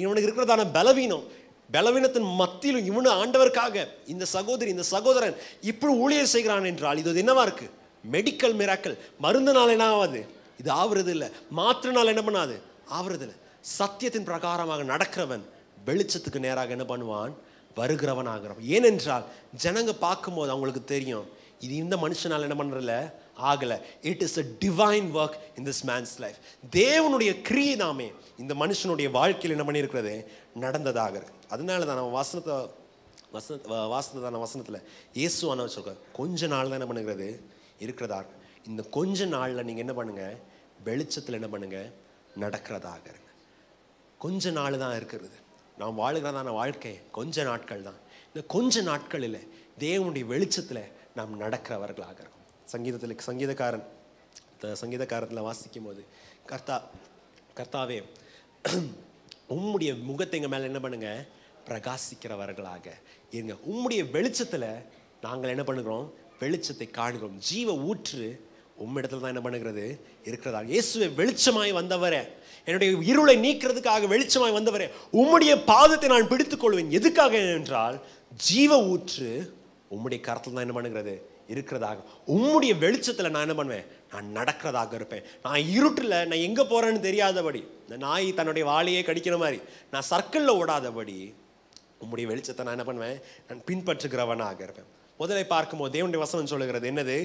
இவனுக்கு இருக்கிறதான பலவீனத்தின் மத்தியிலும் இவனு ஆண்டவருக்காக இந்த சகோதரி இந்த சகோதரன் இப்படி ஊழியர் செய்கிறான் என்றால் இது என்னவா இருக்கு, மெடிக்கல் மிராக்கிள். மருந்துனால என்ன ஆகாது, இது ஆவறது இல்லை. மாத்திரனால என்ன பண்ணாது, ஆவறது இல்லை. சத்தியத்தின் பிரகாரமாக நடக்கிறவன் வெளிச்சத்துக்கு நேராக என்ன பண்ணுவான், வருகிறவன் ஆகிறவன். ஏனென்றால் ஜனங்க பார்க்கும்போது அவங்களுக்கு தெரியும் இது இந்த மனுஷனால் என்ன பண்ணுறல ஆகல. It is a divine work in this man's life. தேவனுடைய கிரியை நாமே இந்த மனுஷனுடைய வாழ்க்கையில் என்ன பண்ணியிருக்கிறது, நடந்ததாக இருக்கு. அதனால தான் நம்ம வசனத்தில் இயேசுவானவர் சொல்றார், கொஞ்ச நாள் தான் என்ன பண்ணுகிறது இருக்கிறதா. இந்த கொஞ்ச நாளில் நீங்கள் என்ன பண்ணுங்க, வெளிச்சத்தில் என்ன பண்ணுங்க, நடக்கிறதாக இருங்க. கொஞ்ச நாள் தான் இருக்கிறது. நாம் வாழுகிறதான வாழ்க்கை கொஞ்ச நாட்கள் தான். இந்த கொஞ்ச நாட்களில் தேவனுடைய வெளிச்சத்தில் நாம் நடக்கிறவர்களாக இருக்கும். சங்கீதக்காரத்தில் வாசிக்கும் போது கர்த்தாவே உம்முடைய முகத்தை எங்கள் மேலே என்ன பண்ணுங்க, பிரகாசிக்கிறவர்களாக இருங்க. உம்முடைய வெளிச்சத்தில் நாங்கள் என்ன பண்ணுகிறோம், வெளிச்சத்தை காணுகிறோம். ஜீவ ஊற்று உம்மிடத்துல தான் என்ன பண்ணுகிறது இருக்கிறதா. இயேசுவே வெளிச்சமாய் வந்தவரே, என்னுடைய இருளை நீக்கிறதுக்காக வெளிச்சமாய் வந்தவரே, உம்முடைய பாதத்தை நான் பிடித்துக் கொள்வேன். எதுக்காக என்றால் ஜீவ ஊற்று உம்முடைய கரத்தில் தான் என்ன பண்ணுகிறது இருக்கிறதாக. உம்முடைய வெளிச்சத்தில் நான் என்ன பண்ணுவேன், நான் நடக்கிறதாக இருப்பேன். நான் இருட்டில் நான் எங்கே போகிறேன்னு தெரியாதபடி, இந்த நாய் தன்னுடைய வாளியே கடிக்கிற மாதிரி நான் சர்க்கிளில் ஓடாதபடி உம்முடைய வெளிச்சத்தை நான் என்ன பண்ணுவேன், நான் பின்பற்றுகிறவனாக இருப்பேன். முதலை பார்க்கும்போது தேவனுடைய வசனம் சொல்லுகிறது என்னது,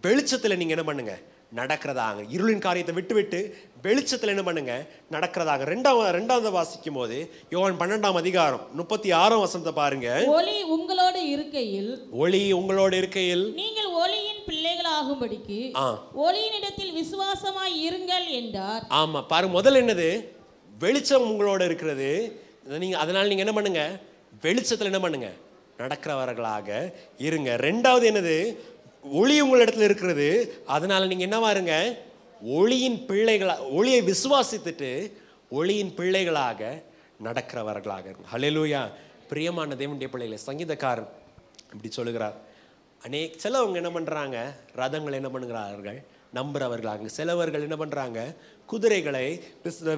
வெளிச்சத்தில் நீங்கள் என்ன பண்ணுங்க நடக்கிறதாக. இருளின் காரியத்தை விட்டு வெளிச்சத்தில் என்ன பண்ணுங்க நடக்கிறதாக. ரெண்டாவது வாசிக்கும் போது யோவான் 12ஆம் அதிகாரம் 36ஆம் வசனத்தை பாருங்க. ஒளி உங்களோடு இருக்கையில் நீங்கள் ஒளியின் பிள்ளைகளாகும்படிக்கு ஒளியினிடத்தில் விசுவாசமாய் இருங்கள் என்றார். ஆமா பாருங்க, முதல்ல என்னது, வெளிச்சம் உங்களோட இருக்கிறது. அதனால நீங்க என்ன பண்ணுங்க, வெளிச்சத்தில் என்ன பண்ணுங்க நடக்கிறவர்களாக இருங்க. ரெண்டாவது என்னது, ஒளி உங்களிடத்துல இருக்கிறது, அதனால நீங்க என்னவா இருங்க, ஒளியின் பிள்ளைகளா, ஒளியை விசுவாசித்துட்டு ஒளியின் பிள்ளைகளாக நடக்கிறவர்களாக இருங்க. ஹல்லேலூயா. பிரியமான தேவனுடைய பிள்ளைகளை, சங்கீதக்காரன் இப்படி சொல்லுகிறார். சிலவங்க என்ன பண்றாங்க, ரதங்களை என்ன பண்ணுகிறார்கள் நம்புறவர்களாக. சிலவர்கள் என்ன பண்றாங்க, குதிரைகளை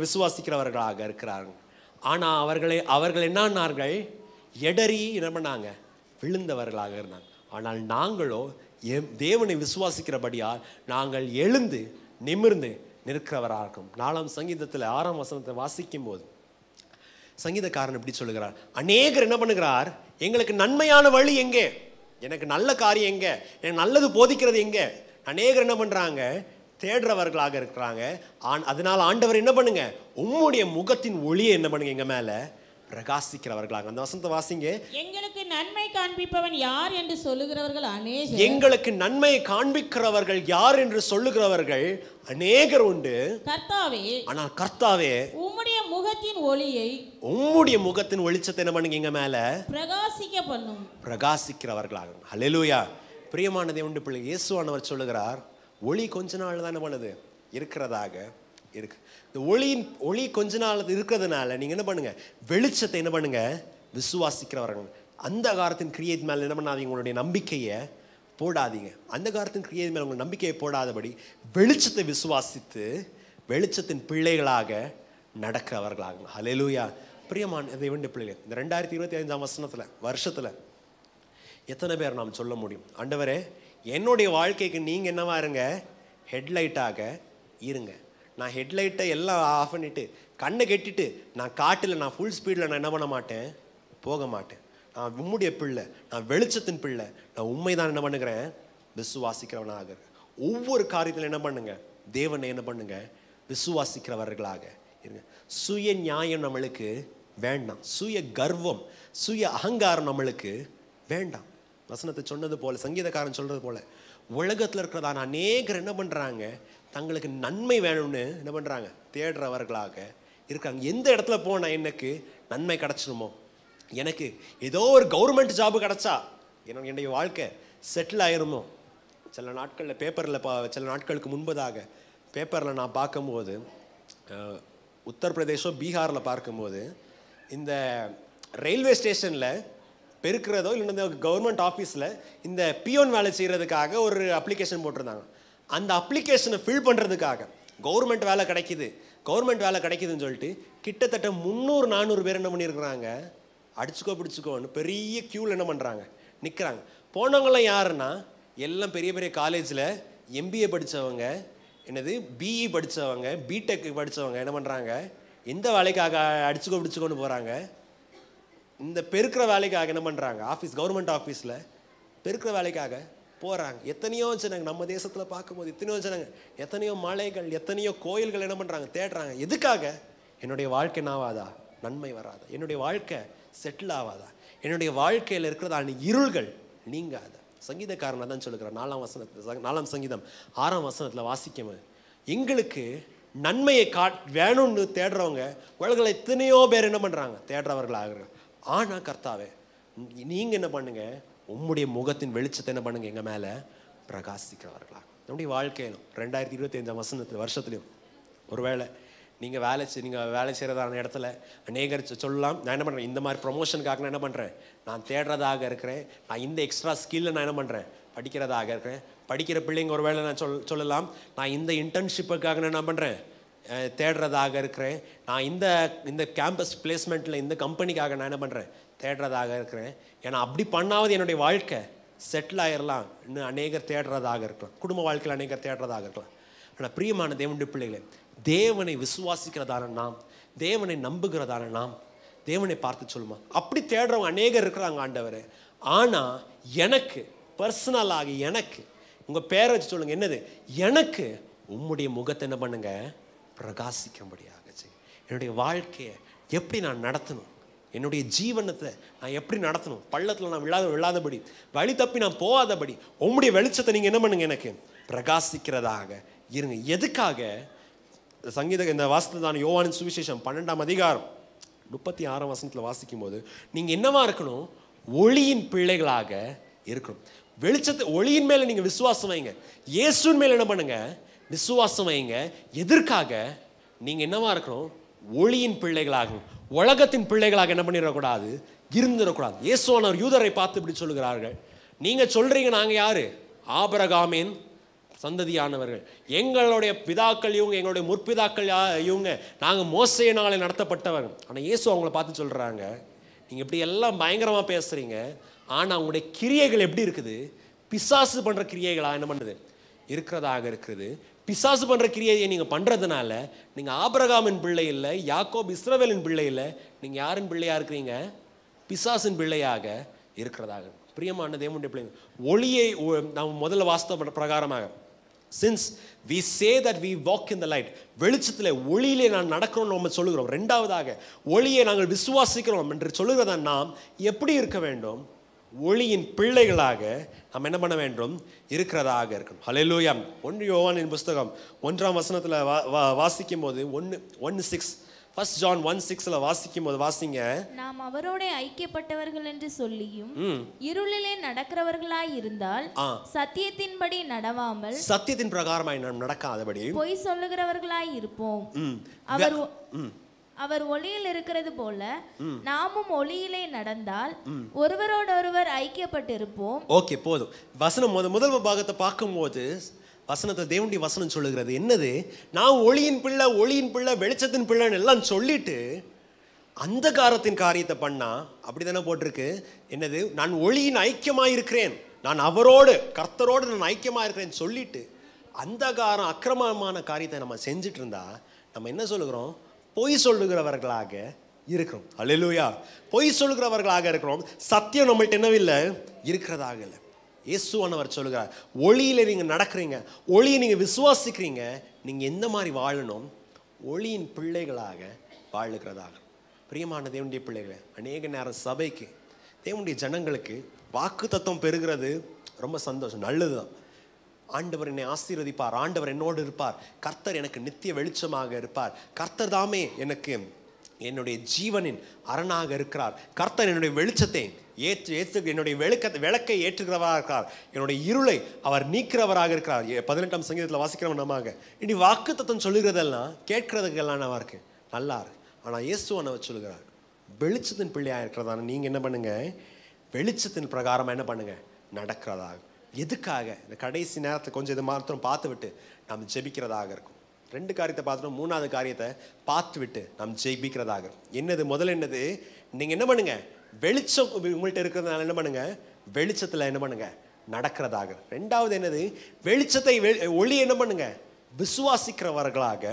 விசுவாசிக்கிறவர்களாக இருக்கிறார்கள். ஆனா அவர்கள் என்னானார்கள், எடறி என்ன பண்ணாங்க, விழுந்தவர்களாக இருந்தாங்க. ஆனால் நாங்களோ தேவனை விசுவாசிக்கிறபடியால் நாங்கள் எழுந்து நிமிர்ந்து நிற்கிறவராகும். 4ஆம் சங்கீதத்தில் 6ஆம் வசனத்தை வாசிக்கும் போது சங்கீதக்காரன் இப்படி சொல்லுகிறார். அநேகர் என்ன பண்ணுகிறார், எங்களுக்கு நன்மையான வழி எங்கே, எனக்கு நல்ல காரியம் எங்கே, எனக்கு நல்லது போதிக்கிறது எங்கே, அநேகர் என்ன பண்றாங்க, தேடுறவர்களாக இருக்கிறாங்க. அதனால ஆண்டவர் என்ன பண்ணுங்க, உம்முடைய முகத்தின் ஒளியை என்ன பண்ணுங்க எங்க மேல பிரகாசிக்கிறவர்களாக. அந்த வசனத்தை வாசிங்க. எங்களுக்கு நன்மை காண்பிப்பவன் யார் என்று சொல்லுகிறவர்கள் அநேகர். எங்களுக்கு நன்மை காண்பிக்கிறவர்கள் யார் என்று சொல்லுகிறவர்கள் அநேகர் உண்டு. கர்த்தாவே, ஆனால் கர்த்தாவே உம்முடைய முகத்தின் ஒளியை, உம்முடைய முகத்தின் வெளிச்சத்தை என்ன பண்ணுங்க எங்க மேல பிரகாசிக்க பண்ணும். பிரகாசிக்கிறவர்களாக. ஹல்லேலூயா. பிரியமான தேவனுடைய பிள்ளை, இயேசுவானவர் சொல்லுகிறார், ஒளி கொஞ்ச நாள் தான் என்ன பண்ணுது இருக்கிறதாக இருக்கு. இந்த ஒளி கொஞ்ச நாள் இருக்கிறதுனால நீங்க என்ன பண்ணுங்க, வெளிச்சத்தை என்ன பண்ணுங்க விசுவாசிக்கிறவர்கள். அந்த காலத்தின் கிரியையின் மேல என்ன பண்ணாதீங்க, உங்களுடைய நம்பிக்கையை போடாதீங்க. அந்த காலத்தின் கிரியையின் மேல உங்கள் நம்பிக்கையை போடாதபடி வெளிச்சத்தை விசுவாசித்து வெளிச்சத்தின் பிள்ளைகளாக நடக்கிறவர்களாக. ஹல்லேலூயா. பிரியமான தேவனுடைய பிள்ளைகள், இந்த 2025ஆம் வருஷத்துல எத்தனை பேர் நாம் சொல்ல முடியும், ஆண்டவரே என்னுடைய வாழ்க்கைக்கு நீங்க என்னவா இருங்க, ஹெட்லைட்டாக இருங்க. நான் ஹெட்லைட்டை எல்லாம் ஆஃப் பண்ணிட்டு கண்ணை கெட்டிட்டு நான் காட்டில் நான் ஃபுல் ஸ்பீடில் நான் என்ன பண்ண மாட்டேன், போக மாட்டேன். நான் உம்முடைய பிள்ளை, நான் வெளிச்சத்தின் பிள்ளை, நான் உண்மை தான் என்ன பண்ணுகிறேன், விசுவாசிக்கிறவனாக. ஒவ்வொரு காரியத்தில் என்ன பண்ணுங்க, தேவனை என்ன பண்ணுங்க விசுவாசிக்கிறவர்களாக இருங்க. சுய நியாயம் நம்மளுக்கு வேண்டாம், சுய கர்வம் சுய அகங்காரம் நம்மளுக்கு வேண்டாம். வசனத்தை சொன்னது போல, சங்கீதக்காரன் சொல்றது போல, உலகத்தில் இருக்கிறதான அநேகர் என்ன பண்றாங்க, தங்களுக்கு நன்மை வேணும்னு என்ன பண்றாங்க, தேடுறவர்களாக இருக்காங்க. எந்த இடத்துல போனா எனக்கு நன்மை கிடைச்சிடுமோ, எனக்கு ஏதோ ஒரு கவர்மெண்ட் ஜாபு கிடைச்சா என்னுடைய வாழ்க்கை செட்டில் ஆயிருமோ. சில நாட்களில் சில நாட்களுக்கு முன்பதாக பேப்பரில் நான் பார்க்கும்போது, உத்தரப்பிரதேசம் பீகாரில் பார்க்கும்போது, இந்த ரயில்வே ஸ்டேஷனில் பெருக்கிறதோ இல்லைன்னா கவர்மெண்ட் ஆஃபீஸில் இந்த பியோன் வேலை செய்கிறதுக்காக ஒரு அப்ளிகேஷன் போட்டிருந்தாங்க. அந்த அப்ளிகேஷனை ஃபில் பண்ணுறதுக்காக கவர்மெண்ட் வேலை கிடைக்குதுன்னு சொல்லிட்டு கிட்டத்தட்ட 300-400 பேர் என்ன பண்ணியிருக்கிறாங்க, பிடிச்சிக்கோன்னு பெரிய க்யூவில் என்ன பண்ணுறாங்க, நிற்கிறாங்க. போனவங்களாம் யாருன்னா எல்லாம் பெரிய பெரிய காலேஜில் MBA படித்தவங்க, BE படித்தவங்க, BTech படித்தவங்க என்ன பண்ணுறாங்க, எந்த வேலைக்காக பிடிச்சிக்கோன்னு போகிறாங்க, இந்த பெருக்கிற வேலைக்காக என்ன பண்ணுறாங்க, கவர்மெண்ட் ஆஃபீஸில் பெருக்கிற வேலைக்காக போகிறாங்க. எத்தனையோ ஜனங்க நம்ம தேசத்தில் பார்க்கும்போது எத்தனையோ மலைகள், எத்தனையோ கோயில்கள் என்ன பண்ணுறாங்க, தேடுறாங்க. எதுக்காக? என்னுடைய வாழ்க்கை நாவாதா, நன்மை வராதா, என்னுடைய வாழ்க்கை செட்டில் ஆகாதா, என்னுடைய வாழ்க்கையில் இருக்கிறதான இருள்கள் நீங்காத. சங்கீதக்காரன் தான் சொல்லுகிறார் 4ஆம் சங்கீதம் 6ஆம் வசனத்தில் வாசிக்கும், எங்களுக்கு நன்மையை வேணும்னு தேடுறவங்க உலகில் எத்தனையோ பேர் என்ன பண்ணுறாங்க, தேடுறவர்களாக. ஆனால் கர்த்தாவே நீங்கள் என்ன பண்ணுங்க, உம்முடைய முகத்தின் வெளிச்சத்தை என்ன பண்ணுங்க எங்கள் மேலே பிரகாசிக்கிறவர்களா. நம்முடைய வாழ்க்கையிலும் 2025ஆம் வருஷத்துலையும் ஒருவேளை நீங்கள் வேலை செய்கிறதான இடத்துல அநேகர் சொல்லலாம், நான் என்ன பண்ணுறேன், இந்த மாதிரி ப்ரொமோஷனுக்காக நான் என்ன பண்ணுறேன், நான் தேடுறதாக இருக்கிறேன், நான் இந்த எக்ஸ்ட்ரா ஸ்கில்லை நான் என்ன பண்ணுறேன் படிக்கிறதாக இருக்கிறேன். படிக்கிற பிள்ளைங்க ஒரு வேளை நான் சொல்லலாம், நான் இந்த இன்டர்ன்ஷிப்புக்காக நான் என்ன பண்ணுறேன், தேடுறதாக இருக்கிறேன். நான் இந்த கேம்பஸ் பிளேஸ்மெண்ட்டில் இந்த கம்பெனிக்காக நான் என்ன பண்ணுறேன், தேடுறதாக இருக்கிறேன். ஏன்னா அப்படி பண்ணாவது என்னுடைய வாழ்க்கை செட்டில் ஆகிடலாம். இன்னும் அநேகர் தேடுறதாக இருக்கலாம், குடும்ப வாழ்க்கையில் அநேகர் தேடுறதாக இருக்கலாம். ஆனால் பிரியமான தேவனுடைய பிள்ளைகளே, தேவனை விசுவாசிக்கிறதான நாம், தேவனை நம்புகிறதான நாம், தேவனை பார்த்து சொல்லுமா, அப்படி தேடுறவங்க அநேகர் இருக்கிறாங்க ஆண்டவரே. ஆனால் எனக்கு பர்சனலாக, எனக்கு உங்கள் பேரை வச்சு சொல்லுங்கள், என்னது, எனக்கு உம்முடைய முகத்தை என்ன பண்ணுங்க, பிரகாசிக்கும்படியாக செய்யும். என்னுடைய வாழ்க்கையை எப்படி நான் நடத்தணும், என்னுடைய ஜீவனத்தை நான் எப்படி நடத்தணும், பள்ளத்தில் நான் விழாதபடி, வழி தப்பி நான் போகாதபடி உம்முடைய வெளிச்சத்தை நீங்கள் என்ன பண்ணுங்க, எனக்கு பிரகாசிக்கிறதாக இருங்க. எதுக்காக? இந்த வாசனத்தான யோவானின் சுவிசேஷம் 12ஆம் அதிகாரம் 36ஆம் வசனத்தில் வாசிக்கும் போது நீங்கள் என்னவா இருக்கணும், ஒளியின் பிள்ளைகளாக இருக்கணும். வெளிச்சத்தை, ஒளியின் மேலே நீங்கள் விசுவாசம் வைங்க. இயேசுவின் மேலே என்ன பண்ணுங்க, விசுவாசம் வைங்க. எதற்காக? நீங்கள் என்னவா இருக்கணும், ஒளியின் பிள்ளைகளாக, உலகத்தின் பிள்ளைகளாக என்ன பண்ணிடக்கூடாது, இருந்துடக்கூடாது. இயேசுவானவர் யூதரை பார்த்து இப்படி சொல்லுகிறார்கள், நீங்கள் சொல்றீங்க நாங்கள் யாரு, ஆபிரகாமின் சந்ததியானவர்கள், எங்களுடைய பிதாக்கள் இவங்க, எங்களுடைய முற்பிதாக்கள் இவங்க, நாங்கள் மோசேயினாலே நடத்தப்பட்டவர்கள். ஆனால் இயேசு அவங்கள பார்த்து சொல்கிறாங்க, நீங்கள் இப்படி எல்லாம் பயங்கரமாக பேசுகிறீங்க, ஆனால் அவங்களுடைய கிரியைகள் எப்படி இருக்குது, பிசாசு பண்ணுற கிரியைகளாக என்ன பண்ணுது, இருக்கிறதாக இருக்குது. பிசாசு பண்ணுற கிரியையை நீங்கள் பண்ணுறதுனால நீங்கள் ஆபிரகாமின் பிள்ளை இல்லை, யாக்கோப் இஸ்ரவேலின் பிள்ளை இல்லை, நீங்கள் யாரின் பிள்ளையாக இருக்கிறீங்க, பிசாசின் பிள்ளையாக இருக்கிறதாக. பிரியமான தேவனுடைய பிள்ளைங்க, ஒளியை நாம் முதல்ல வாஸ்தவ பிரகாரமாக, since we say that we walk in the light, வெளிச்சத்தில் ஒளியிலே நான் நடக்கிறோம் நம்ம சொல்லுகிறோம். ரெண்டாவதாக ஒளியை நாங்கள் விசுவாசிக்கிறோம் என்று சொல்லுகிறதா நாம் எப்படி இருக்க வேண்டும், ஒளியின் பிள்ளைகளாக நாம் என்ன பண்ண வேண்டும், இருக்கிறதாக இருக்கணும். ஹல்லேலூயா. 1 யோவானின் புஸ்தகம் 1ஆம் வசனத்தில் வாசிக்கும் போது 1:6 1 John 1:6 வாசிக்கும் போது வாசிங்க, நாம் அவரோட ஐக்கியப்பட்டவர்கள் என்று சொல்லியும் இருளிலே நடக்கிறவர்களாய் இருந்தால் சத்தியத்தின்படி நடவாமல், சத்தியத்தின் பிரகாரமாய் நாம் நடக்காதபடி பொய் சொல்லுகிறவர்களாய் இருப்போம். அவர் ஒளியில் இருக்கிறது போல நாமும் ஒளியிலே நடந்தால் ஒருவரோடொருவர் ஐக்கியப்பட்டிருப்போம். ஓகே, போதும். வசனம் முதல் பாகத்தை பார்க்கும்போது வசனத்தை தேவனுடைய வசனம் சொல்லுகிறது என்னது, நான் ஒளியின் பிள்ளை, ஒளியின் பிள்ளை, வெளிச்சத்தின் பிள்ளைன்னு எல்லாம் சொல்லிட்டு அந்தகாரத்தின் காரியத்தை பண்ணா அப்படி தானே போட்டிருக்கு. என்னது, நான் ஒளியின் ஐக்கியமாக இருக்கிறேன், நான் அவரோடு கர்த்தரோடு நான் ஐக்கியமாக இருக்கிறேன்னு சொல்லிட்டு அந்தகாரம் அக்கிரமமான காரியத்தை நம்ம செஞ்சுட்டு இருந்தா நம்ம என்ன சொல்லுகிறோம், பொய் சொல்லுகிறவர்களாக இருக்கிறோம். அல்லேலூயா. பொய் சொல்லுகிறவர்களாக இருக்கிறோம். சத்தியம் நம்மள்ட்ட என்னவில்லை, இருக்கிறதாக இல்லை. இயேசுவானவர் சொல்லுகிறார், ஒளியில் நீங்கள் நடக்கிறீங்க, ஒளியை நீங்கள் விசுவாசிக்கிறீங்க, நீங்கள் எந்த மாதிரி வாழணும், ஒளியின் பிள்ளைகளாக வாழுகிறதாக. பிரியமான தேவனுடைய பிள்ளைகளை, அநேக நேரம் சபைக்கு, தேவனுடைய ஜனங்களுக்கு வாக்குத்தத்தம் பெறுகிறது ரொம்ப சந்தோஷம், நல்லது தான். ஆண்டவர் என்னை ஆசீர்வதிப்பார், ஆண்டவர் என்னோடு இருப்பார், கர்த்தர் எனக்கு நித்திய வெளிச்சமாக இருப்பார், கர்த்தர் தாமே எனக்கு என்னுடைய ஜீவனின் அரணாக இருக்கிறார், கர்த்தர் என்னுடைய வெளிச்சத்தை என்னுடைய விளக்கை ஏற்றுகிறவராக இருக்கிறார், என்னுடைய இருளை அவர் நீக்கிறவராக இருக்கிறார். 18ஆம் சங்கீதத்தில் வாசிக்கிறவன் நம்பாங்க. இனி வாக்கு தத்துவம் சொல்லுகிறதெல்லாம் கேட்கறதுக்கெல்லாம் நல்லா இருக்கு, நல்லா இருக்கு. ஆனால் இயேசுவானவர் சொல்லுகிறார், வெளிச்சத்தின் பிள்ளையாக இருக்கிறதான நீங்கள் என்ன பண்ணுங்க, வெளிச்சத்தின் பிரகாரமாக என்ன பண்ணுங்க, நடக்கிறதாக. எதுக்காக? இந்த கடைசி நேரத்தை கொஞ்சம் இது மாத்திரம் பார்த்து விட்டு நாம் ஜெபிக்கிறதாக இருக்கும். 2 காரியத்தை பார்த்துட்டோம், 3வது காரியத்தை பார்த்து விட்டு நாம் ஜெபிக்கிறதாக. என்னது, முதல்ல என்னது, நீங்கள் என்ன பண்ணுங்க, வெளிச்சம் உங்கள்கிட்ட இருக்கிறதுனால என்ன பண்ணுங்க, வெளிச்சத்தில் என்ன பண்ணுங்க, நடக்கிறதாக. 2வது என்னது, வெளிச்சத்தை ஒளி என்ன பண்ணுங்க, விசுவாசிக்கிறவர்களாக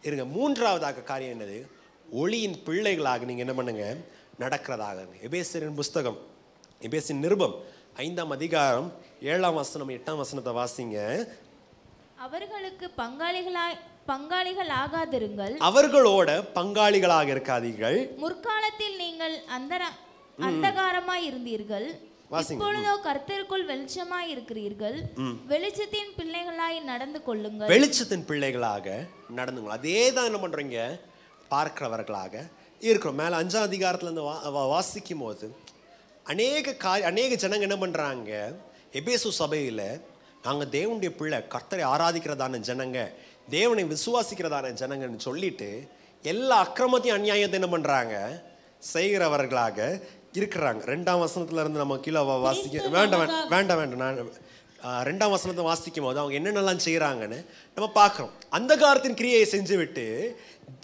இருங்க. 3வதாக காரியம் என்னது, ஒளியின் பிள்ளைகளாக நீங்கள் என்ன பண்ணுங்க, நடக்கிறதாக. எபேசியரின் புஸ்தகம், எபேசியரின் நிருபம் 5ஆம் அதிகாரம் 7ஆம் வசனம் 8ஆம் வசனத்தை வாசிங்க. அவர்களுக்கு பங்காளிகள் ஆகாதிருங்கள், அவர்களோட பங்காளிகளாக இருக்காதீர்கள். முற்காலத்தில் நீங்கள் அந்தகாரமாய் இருந்தீர்கள், இப்பொழுதோ கர்த்தருக்குள் வெளிச்சமாய் இருக்கிறீர்கள், வெளிச்சத்தின் பிள்ளைகளாய் நடந்து கொள்ளுங்கள். வெளிச்சத்தின் பிள்ளைகளாக நடந்துங்க. அதே தான் என்ன பண்றீங்க, பார்க்கிறவர்களாக இருக்கிறோம். மேல 5ஆம் அதிகாரத்துல இருந்து வாசிக்கும் போது அநேக ஜனங்க என்ன பண்றாங்க, எபேசு சபையில நாங்க தேவனுடைய பிள்ளை, கர்த்தரை ஆராதிக்கிறதான ஜனங்க, தேவனை விசுவாசிக்கிறதான ஜனங்கன்னு சொல்லிட்டு எல்லா அக்கிரமத்தையும் அநியாயத்தை என்ன பண்றாங்க, செய்கிறவர்களாக இருக்கிறாங்க. 2ஆம் வசனத்துல இருந்து நம்ம கீழே வாசிக்க வேண்டாம். 2ஆம் வசனத்தை வாசிக்கும் போது அவங்க என்னென்னலாம் செய்கிறாங்கன்னு நம்ம பார்க்குறோம். அந்த காலத்தின் கிரியையை செஞ்சு விட்டு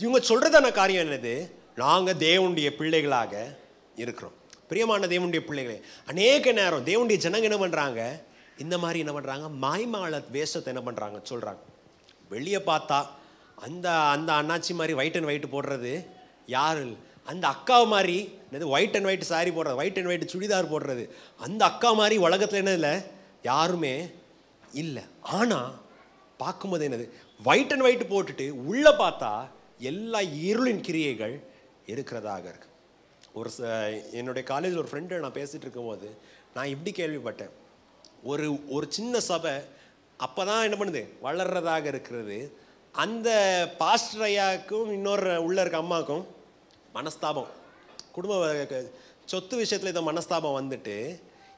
இவங்க சொல்கிறதான காரியம் என்னது? நாங்கள் தேவனுடைய பிள்ளைகளாக இருக்கிறோம். பிரியமான தேவனுடைய பிள்ளைகளே, அநேக நேரம் தேவனுடைய ஜனங்க என்ன பண்ணுறாங்க? இந்த மாதிரி என்ன பண்ணுறாங்க? மாய்மால வேஷத்தை என்ன பண்ணுறாங்க சொல்கிறாங்க. வெளியே பார்த்தா அந்த அந்த அண்ணாச்சி மாதிரி ஒயிட் அண்ட் ஒயிட் போடுறது யார்? அந்த அக்கா மாதிரி என்னது ஒயிட் அண்ட் ஒயிட் சாரி போடுறது, ஒயிட் அண்ட் ஒயிட் சுடிதார் போடுறது, அந்த அக்கா மாதிரி உலகத்தில் என்ன இல்லை, யாருமே இல்லை. ஆனால் பார்க்கும்போது என்னது, ஒயிட் அண்ட் ஒயிட் போட்டுட்டு உள்ளே பார்த்தா எல்லா இருளின் கிரியைகள் இருக்கிறதாக இருக்கு. என்னுடைய காலேஜில் ஒரு ஃப்ரெண்டு நான் பேசிகிட்டு இருக்கும்போது நான் இப்படி கேள்விப்பட்டேன். ஒரு சின்ன சபை அப்போ தான் என்ன பண்ணுது, வளர்றதாக இருக்கிறது. அந்த பாஸ்டர் ஐயாவுக்கும் இன்னொரு உள்ளே இருக்க அம்மாவுக்கும் மனஸ்தாபம், குடும்ப சொத்து விஷயத்தில் இதை மனஸ்தாபம் வந்துட்டு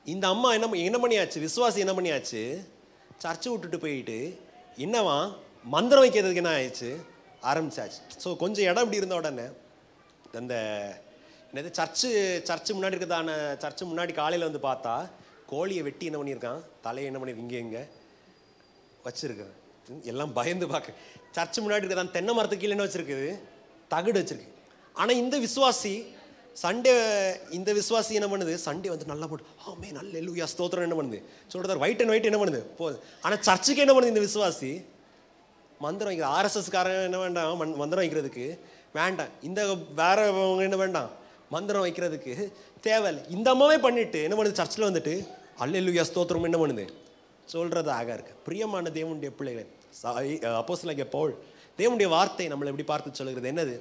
இந்த அம்மா என்ன பண்ணியாச்சு, விசுவாசி என்ன பண்ணியாச்சு, சர்ச்சை விட்டுட்டு போயிட்டு என்னவா மந்திரம் வைக்கிறதுக்கு என்ன ஆயிடுச்சு ஆரம்பிச்சாச்சு. ஸோ கொஞ்சம் இடம் இப்படி இருந்த உடனே அந்த என்னது சர்ச்சு முன்னாடி இருக்கிறதான சர்ச்சு முன்னாடி காலையில் வந்து பார்த்தா கோழியை வெட்டி என்ன பண்ணியிருக்கான், தலையை என்ன பண்ணியிருக்கு இங்கே வச்சுருக்கிறேன். எல்லாம் பயந்து பார்க்க, சர்ச்சு முன்னாடி இருக்கிறதான் தென்னை மரத்துக்கு கீழே என்ன வச்சுருக்குது, தகடு வச்சுருக்கு. ஆனால் இந்த விசுவாசி என்ன பண்ணுது, சண்டே வந்து நல்லா போட்டு ஆமே நல்ல எல்லூயா ஸ்தோத்திரம் என்ன பண்ணுது சொல்கிறார், ஒயிட் அண்ட் ஒயிட் என்ன பண்ணுது போகுது. ஆனால் சர்ச்சுக்கு என்ன பண்ணுது இந்த விசுவாசி, மந்திரம் வைக்கிறது. ஆர்எஸ்எஸ்காரன் என்ன வேண்டாம் மந்திரம் வைக்கிறதுக்கு வேண்டாம், இந்த வேறவங்க என்ன வேண்டாம் மந்திரம் வைக்கிறதுக்கு தேவையில்லை. இந்த அம்மாவே பண்ணிட்டு என்ன பண்ணுது, சர்ச்சில் வந்துட்டு அல்லேலூயா ஸ்தோத்திரம் என்ன பண்ணுது சொல்கிறதாக இருக்கு. பிரியமான தேவனுடைய பிள்ளைகளை, அப்போஸ்தலனாகிய பவுல் தேவனுடைய வார்த்தை நம்மளை எப்படி பார்த்து சொல்கிறது என்னது,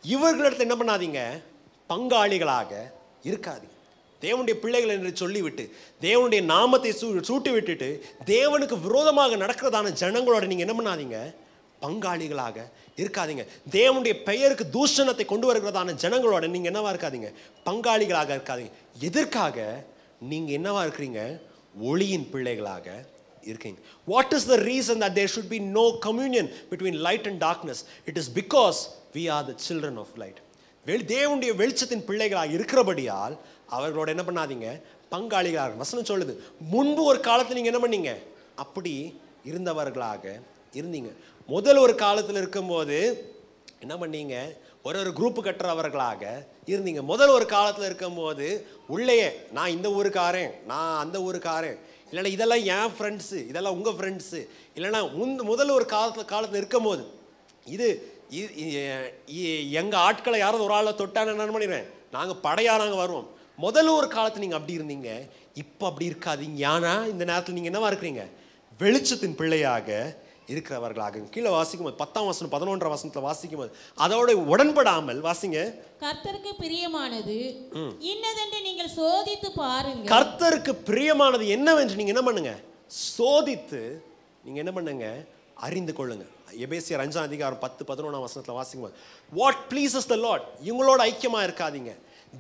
இவர்களிடத்தில் என்ன பண்ணாதீங்க, பங்காளிகளாக இருக்காதீங்க. தேவனுடைய பிள்ளைகள் என்று சொல்லிவிட்டு தேவனுடைய நாமத்தை சூட்டி விட்டுட்டு தேவனுக்கு விரோதமாக நடக்கிறதான ஜனங்களோட நீங்கள் என்ன பண்ணாதீங்க, பங்காளிகளாக இருக்காதீங்க. தேவனுடைய பெயருக்கு தூஷணத்தை கொண்டு வருகிறதான ஜனங்களோட நீங்கள் என்னவா இருக்காதீங்க, பங்காளிகளாக இருக்காதீங்க. எதற்காக? நீங்கள் என்னவா இருக்கிறீங்க, ஒளியின் பிள்ளைகளாக இருக்கீங்க. What is the reason that there should be no communion between light and darkness? It is because we are the children of light. தேவனுடைய வெளிச்சத்தின் பிள்ளைகளாக இருக்கிறபடியால் அவர்களோட என்ன பண்ணாதீங்க, பங்காளிகளாக. வசனம் சொல்லுது, முன்பு ஒரு காலத்தில் நீங்கள் என்ன பண்ணீங்க, அப்படி இருந்தவர்களாக இருந்தீங்க. முதல் ஒரு காலத்தில் இருக்கும்போது என்ன பண்ணீங்க, ஒரு குரூப்பு கட்டுறவர்களாக இருந்தீங்க. முதல் ஒரு காலத்தில் இருக்கும்போது உள்ளேயே நான் இந்த ஊருக்காரன், நான் அந்த ஊருக்காரன், இல்லைன்னா இதெல்லாம் என் ஃப்ரெண்ட்ஸு, இதெல்லாம் உங்கள் ஃப்ரெண்ட்ஸு, இல்லைன்னா முதல் ஒரு காலத்தில் இருக்கும்போது இது எங்கள் ஆட்களை யாராவது ஒரு ஆளை தொட்டான என்ன பண்ணிடுவேன், நாங்கள் படையாக நாங்கள் வருவோம். முதல்ல ஒரு காலத்தில் நீங்கள் அப்படி இருந்தீங்க, இப்போ அப்படி இருக்காதீங்க. ஏன்னா இந்த நேரத்தில் நீங்கள் என்னவா இருக்கிறீங்க, வெளிச்சத்தின் பிள்ளையாக இருக்கிறவர்களாக. கீழே வாசிக்கும் போது 10ஆம் வசனம் 11ஆம் வசனத்தில் வாசிக்கும் போது அதோட உடன்படாமல் வாசிங்க. கர்த்தருக்கு பிரியமானது இன்னதென்று நீங்கள் சோதித்து பாருங்க. கர்த்தருக்கு பிரியமானது என்னவென்று நீங்க என்ன பண்ணுங்க, சோதித்து நீங்க என்ன பண்ணுங்க, அறிந்து கொள்ளுங்க. எபேசியர் 5ஆம் அதிகாரம் 10-11ஆம் வசனத்தில் வாசிக்கும் போது வாட் ப்ளீசஸ் த லார்ட், இவங்களோட ஐக்கியமா இருக்காதீங்க.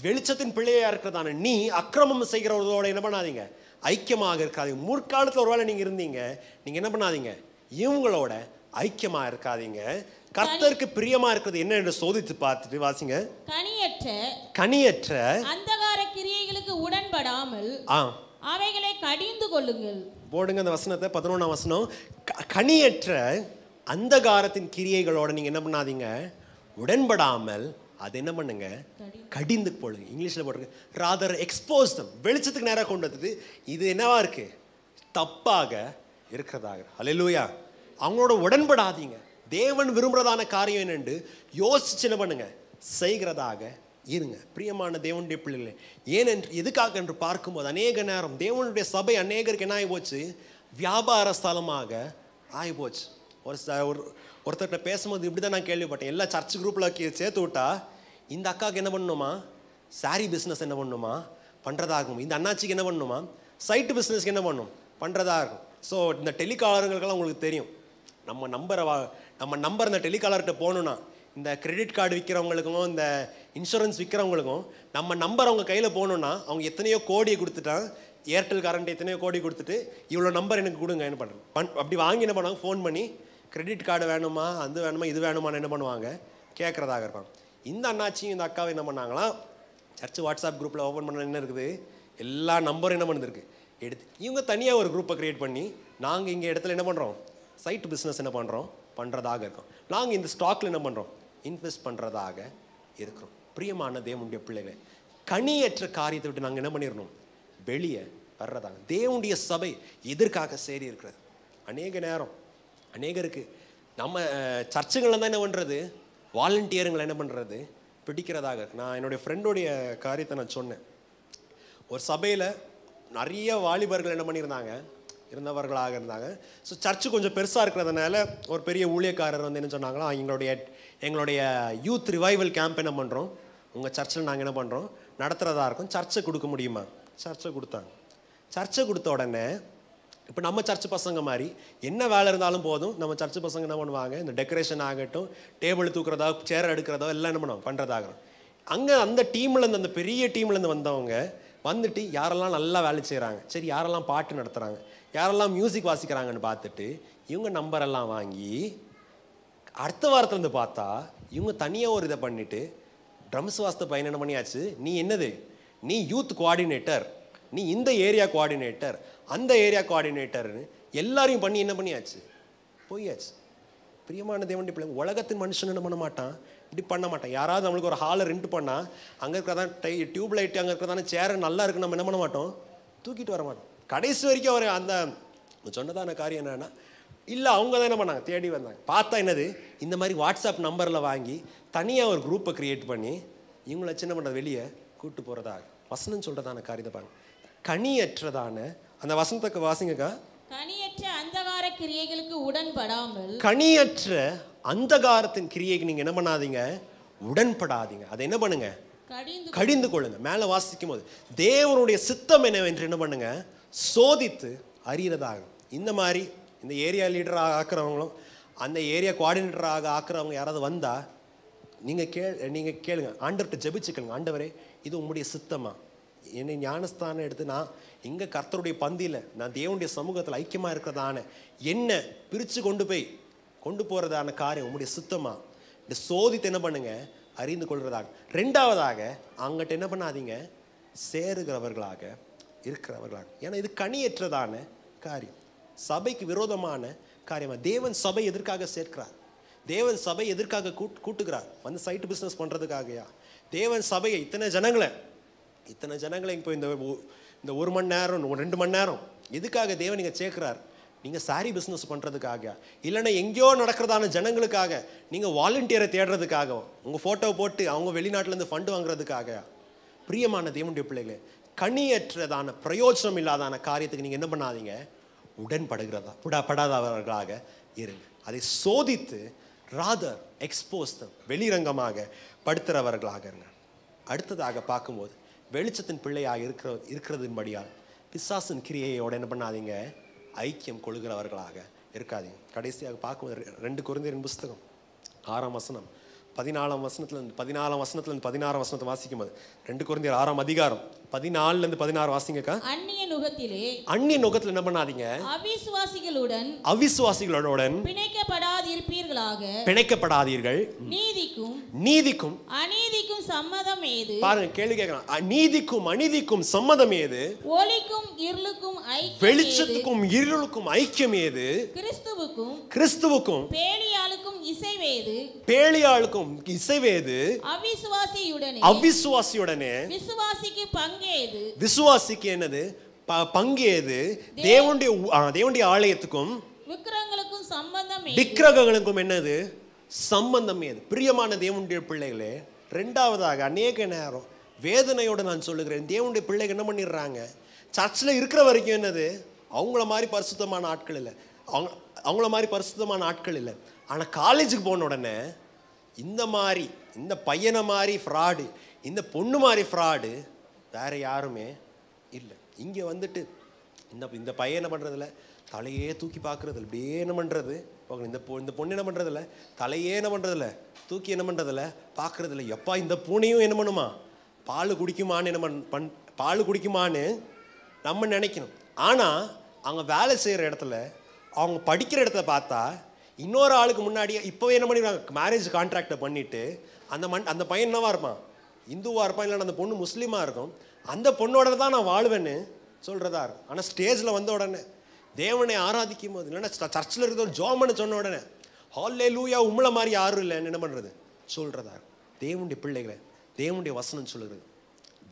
வெளிச்சத்தின் பிள்ளையா இருக்கிறதான நீ அக்கிரமம் செய்கிறவர்களோட என்ன பண்ணாதீங்க, ஐக்கியமாக இருக்காதீங்க. முற்காலத்தில் ஒருவேளை நீங்க இருந்தீங்க, நீங்க என்ன பண்ணாதீங்க, இவங்களோட ஐக்கியமா இருக்காதீங்க. கர்த்தருக்கு பிரியமா இருக்கிறது என்ன என்று சோதித்து பார்த்துட்டு வாசிங்க. கனியற்ற அந்தகார கிரியைகளுக்கு உடன்படாமல் அவைகளை கடிந்து கொள்ளுங்கள். போடுங்க அந்த வசனத்தை, 11ஆம் வசனம். கனியற்ற அந்தகாரத்தின் கிரியைகளோட நீங்க என்ன பண்ணாதீங்க, உடன்படாமல் அது என்ன பண்ணுங்க, கடிந்து கொள்ளுங்க. இங்கிலீஷ்ல போட்டிருக்கு ராதர் எக்ஸ்போஸ் தம், வெளிச்சத்துக்கு நேராக கொண்டு வந்தது. இது என்னவா இருக்கு, தப்பாக இருக்கிறதாக. அல்லேலூயா. அவங்களோட உடன்படாதீங்க. தேவன் விரும்புறதான காரியம் என்னென்று யோசிச்சு என்ன பண்ணுங்க, செய்கிறதாக இருங்க. பிரியமான தேவனுடைய பிள்ளைகளே, ஏனென்று எதுக்காக என்று பார்க்கும்போது அநேக நேரம் தேவனுடைய சபை அநேகருக்கு என்ன ஆகி போச்சு, வியாபார ஸ்தலமாக ஆகி போச்சு. ஒருத்தர்கிட்ட பேசும்போது இப்படி தான் நான் கேள்விப்பட்டேன். எல்லா சர்ச் குரூப்பில் சேர்த்து விட்டா இந்த அக்காவுக்கு என்ன பண்ணணுமா, சாரி பிஸ்னஸ் என்ன பண்ணணுமா பண்ணுறதாகும். இந்த அண்ணாச்சிக்கு என்ன பண்ணணுமா, சைட்டு பிஸ்னஸ்க்கு என்ன பண்ணணும் பண்ணுறதா இருக்கும். ஸோ இந்த டெலிகாலருங்களுக்கெல்லாம் உங்களுக்கு தெரியும், நம்ம நம்பர் இந்த டெலிகாலர்கிட்ட போகணுன்னா, இந்த கிரெடிட் கார்டு விற்கிறவங்களுக்கும் இந்த இன்சூரன்ஸ் விற்கிறவங்களுக்கும் நம்ம நம்பர் அவங்க கையில் போகணுன்னா அவங்க எத்தனையோ கோடியை கொடுத்துட்டான். ஏர்டெல் கரண்ட் எத்தனையோ கோடி கொடுத்துட்டு இவ்வளோ நம்பர் எனக்கு கொடுங்க என்ன பண்ணுறேன் அப்படி வாங்கி என்ன பண்ணுவாங்க, ஃபோன் பண்ணி கிரெடிட் கார்டு வேணுமா, அது வேணுமா, இது வேணுமான்னு என்ன பண்ணுவாங்க, கேட்குறதாக இருப்பாங்க. இந்த அண்ணாச்சியும் இந்த அக்காவும் என்ன பண்ணாங்களா, சர்ச் வாட்ஸ்அப் குரூப்பில் ஓப்பன் பண்ண என்ன இருக்குது, எல்லா நம்பரும் என்ன பண்ணுதுருக்கு, எடுத்து இவங்க தனியாக ஒரு குரூப்பை க்ரியேட் பண்ணி நாங்கள் இங்கே இடத்துல என்ன பண்ணுறோம், சைட் பிஸ்னஸ் என்ன பண்ணுறதாக இருக்கோம். நாங்கள் இந்த ஸ்டாக்கில் என்ன பண்ணுறோம், இன்வெஸ்ட் பண்ணுறதாக இருக்கிறோம். பிரியமான தேவனுடைய பிள்ளைகளை, கனியற்ற காரியத்தை விட்டு நாங்கள் என்ன பண்ணிடணும், வெளியே வர்றதாங்க. தேவனுடைய சபை எதற்காக சேரி இருக்கிறது? அநேக நேரம் அநேகருக்கு நம்ம சர்ச்சுகளில் தான் என்ன பண்ணுறது, வாலண்டியருங்களை என்ன பண்ணுறது பிடிக்கிறதாக இருக்கு. நான் என்னுடைய ஃப்ரெண்டோடைய காரியத்தை நான் சொன்னேன். ஒரு சபையில் நிறைய வாலிபர்கள் என்ன பண்ணியிருந்தாங்க, இருந்தவர்களாக இருந்தாங்க. ஸோ சர்ச்சு கொஞ்சம் பெருசாக இருக்கிறதுனால ஒரு பெரிய ஊழியக்காரர் வந்து என்ன சொன்னாங்களா, எங்களுடைய யூத் ரிவைவல் கேம்ப் என்ன பண்ணுறோம், உங்கள் சர்ச்சில் நாங்கள் என்ன பண்ணுறோம் நடத்துகிறதா இருக்கும், சர்ச்சை கொடுக்க முடியுமா? சர்ச்சை கொடுத்தாங்க. சர்ச்சை கொடுத்த உடனே இப்போ நம்ம சர்ச்சு பசங்க மாதிரி என்ன வேலை இருந்தாலும் போதும், நம்ம சர்ச்சு பசங்க என்ன பண்ணுவாங்க, இந்த டெக்கரேஷன் ஆகட்டும், டேபிள் தூக்குறதோ, சேர் எடுக்கிறதோ எல்லாம் என்ன பண்ணுவோம் பண்ணுறதாகிறோம். அங்கே அந்த டீம்லேருந்து, அந்த பெரிய டீம்லேருந்து வந்தவங்க வந்துட்டு யாரெல்லாம் நல்லா வேலை செய்கிறாங்க, சரி யாரெல்லாம் பாட்டு நடத்துகிறாங்க, யாரெல்லாம் மியூசிக் வாசிக்கிறாங்கன்னு பார்த்துட்டு இவங்க நம்பரெல்லாம் வாங்கி அடுத்த வாரத்துலேருந்து பார்த்தா இவங்க தனியாக ஒரு இதை பண்ணிவிட்டு ட்ரம்ஸ் வாசத்தை பையன் என்ன பண்ணியாச்சு, நீ என்னது, நீ யூத் கோஆர்டினேட்டர், நீ இந்த ஏரியா கோஆர்டினேட்டர், அந்த ஏரியா கோஆர்டினேட்டர்னு எல்லாரையும் பண்ணி என்ன பண்ணியாச்சு, போயாச்சு. பிரியமான தேவனுடைய பிள்ளை, உலகத்தின் மனுஷன் என்ன பண்ண மாட்டான், இப்படி பண்ண மாட்டான். யாராவது நம்மளுக்கு ஒரு ஹாலை ரெண்ட் பண்ணால் அங்கே இருக்கிறதான் டியூப் லைட்டு, அங்கே இருக்கிறதான சேர் நல்லா இருக்குது, நம்ம என்ன பண்ண மாட்டோம், தூக்கிட்டு வர மாட்டோம். கடைசி வரைக்கும் அவர் அந்த சொன்னதான காரியம் என்னன்னா, இல்லை அவங்க தான் என்ன பண்ணாங்க, தேடி வந்தாங்க. பார்த்தா என்னது, இந்த மாதிரி வாட்ஸ்அப் நம்பரில் வாங்கி தனியாக ஒரு குரூப்பை க்ரியேட் பண்ணி இவங்கள சின்ன பண்ணுறது வெளியே கூப்பிட்டு போகிறதாக வசனம் சொல்கிறதான காரியத்தை பாருங்க. கனியற்றதான அந்த வசனத்துக்கு வாசிங்கக்கா. கனியற்ற அந்தகார கிரியைகளுக்கு உடன்படாமல், கனியற்ற அந்தகாரத்தின் கிரியைக்கு நீங்க என்ன பண்ணாதீங்க, உடன்படாதீங்க. அதை என்ன பண்ணுங்க, கடிந்து கொள்ளுங்க. மேல வாசிக்கும் போது தேவனுடைய சித்தம் என்னவென்று என்ன பண்ணுங்க, சோதித்து அறியறதாக. இந்த மாதிரி இந்த ஏரியா லீடராக ஆக்குறவங்களும் அந்த ஏரியா கோஆர்டினேட்டராக ஆக்குறவங்க யாராவது வந்தா நீங்க கேளுங்க, ஆண்டவர்கிட்ட ஜெபிச்சுக்கலுங்க, ஆண்டவரே இது உங்களுடைய சித்தமா, என்னை ஞானஸ்தானம் எடுத்து நான் இங்கே கர்த்தருடைய பந்தியில் நான் தேவனுடைய சமூகத்தில் ஐக்கியமாக இருக்கிறதான என்ன பிரித்து கொண்டு போகிறதான காரியம் உங்களுடைய சித்தமாக இந்த சோதித்து என்ன பண்ணுங்க, அறிந்து கொள்கிறதாக. ரெண்டாவதாக அங்கிட்ட என்ன பண்ணாதீங்க, சேருகிறவர்களாக இருக்கிறவர்களாக. ஏன்னா இது கனியற்றதான காரியம், சபைக்கு விரோதமான காரியமாக. தேவன் சபை எதற்காக சேர்க்கிறார், தேவன் சபை எதற்காக கூட்டுகிறார், வந்து சைட்டு பிஸ்னஸ் பண்ணுறதுக்காகயா? தேவன் சபையை இத்தனை ஜனங்களை இப்போ இந்த 1 மணி நேரம் 2 மணி நேரம் எதுக்காக தேவன் நீங்கள் சேர்க்கிறார்? நீங்கள் சாரி பிஸ்னஸ் பண்ணுறதுக்காக, இல்லைன்னா எங்கேயோ நடக்கிறதான ஜனங்களுக்காக, நீங்கள் வாலண்டியரை தேடுறதுக்காக, உங்கள் ஃபோட்டோவை போட்டு அவங்க வெளிநாட்டிலேருந்து ஃபண்டு வாங்குறதுக்காக. பிரியமான தேவனுடைய பிள்ளைகளே, கனியற்றதான பிரயோஜனம் இல்லாதான காரியத்துக்கு நீங்கள் என்ன பண்ணாதீங்க, படாதவர்களாக இருங்க. அதை சோதித்து ராதர் எக்ஸ்போஸ் வெளிரங்கமாக படுத்துறவர்களாக இருங்க. அடுத்ததாக பார்க்கும்போது வெளிச்சத்தின் பிள்ளையாக இருக்கிறதின்படியால் பிசாசின் கிரியையோட என்ன பண்ணாதீங்க, ஐக்கியம் கொள்கிறவர்களாக இருக்காதீங்க. கடைசியாக பார்க்கும்போது 2 கொரிந்தியரின் புஸ்தகம் 6ஆம் வசனம் 14ஆம் வசனத்துலேருந்து 16 வசனத்தை வாசிக்கும் போது 2 கொரிந்தியர் 6ஆம் அதிகாரம் 14லேருந்து 16 வாசிங்கக்கா. அந்நிய நுகத்தில் என்ன பண்ணாதீங்க, அவிசுவாசிகளுடன் பிணைக்கப்படாதீர்கள். நீதிக்கும் அநீதிக்கும் சம்மதம் ஏது? பாருங்க, கேள்வி கேட்கலாம். நீதிக்கும் அநீதிக்கும் சம்மதம் ஏது? ஒளிக்கும் இருளுக்கும் ஐக்கியம், வெளிச்சத்துக்கும் இருளுக்கும் ஐக்கியம் ஏது? கிறிஸ்துவுக்கும் பேலியாளுக்கும் இசைவேது? அவிசுவாசியுடனே விசுவாசிக்கு என்னது பங்கேது? தேவனுடைய ஆலயத்துக்கும் விக்கிரகங்களுக்கும் என்னது சம்பந்தம் ஏது? பிரியமான தேவனுடைய பிள்ளைகளே, ரெண்டாவதாக அநேக நேரம் வேதனையோட நான் சொல்லுகிறேன், தேவனுடைய பிள்ளைகள் என்ன பண்ணிடுறாங்க, சர்ச்சில் இருக்கிற வரைக்கும் என்னது அவங்கள மாதிரி பரிசுத்தமான ஆட்கள் இல்லை. ஆனால் காலேஜுக்கு போன உடனே இந்த பையனை மாதிரி ஃப்ராடு, இந்த பொண்ணு மாதிரி ஃப்ராடு வேற யாருமே இல்லை. இங்கே வந்துட்டு இந்த பையன் என்ன பண்ணுறதில்ல, தலையே தூக்கி பார்க்குறது, இப்படியே என்ன பண்ணுறது, இந்த பொண்ணு என்ன பண்ணுறதில்ல, தலையே என்ன பண்ணுறதில்ல, தூக்கி என்ன பண்ணுறதில்ல, பார்க்குறதில்ல. எப்பா இந்த பூனையும் என்ன பண்ணுமா, பால் குடிக்குமான்னு நம்ம நினைக்கணும். ஆனால் அவங்க வேலை செய்கிற இடத்துல, அவங்க படிக்கிற இடத்துல பார்த்தா இன்னொரு ஆளுக்கு முன்னாடியே இப்போவே என்ன பண்ணிடுவாங்க, மேரேஜ் கான்ட்ராக்டை பண்ணிவிட்டு அந்த பையன் என்னவா இருப்பான், இந்துவாக இருப்பான், இல்லைன்னா அந்த பொண்ணு முஸ்லீமாக இருக்கும், அந்த பொண்ணோட தான் நான் வாழ்வேன்னு சொல்கிறதா இருக்கும். ஆனால் ஸ்டேஜில் வந்த உடனே தேவனை ஆராதிக்கும் போது, இல்லைன்னா சர்ச்சில் இருக்கிற ஒரு ஜோமன்னு சொன்ன உடனே ஹல்லேலூயா உம்மளை மாதிரி யாரும் இல்லைன்னு என்ன பண்ணுறது சொல்கிறதா இருக்கும். தேவனுடைய பிள்ளைகளை தேவனுடைய வசனம் சொல்லுறது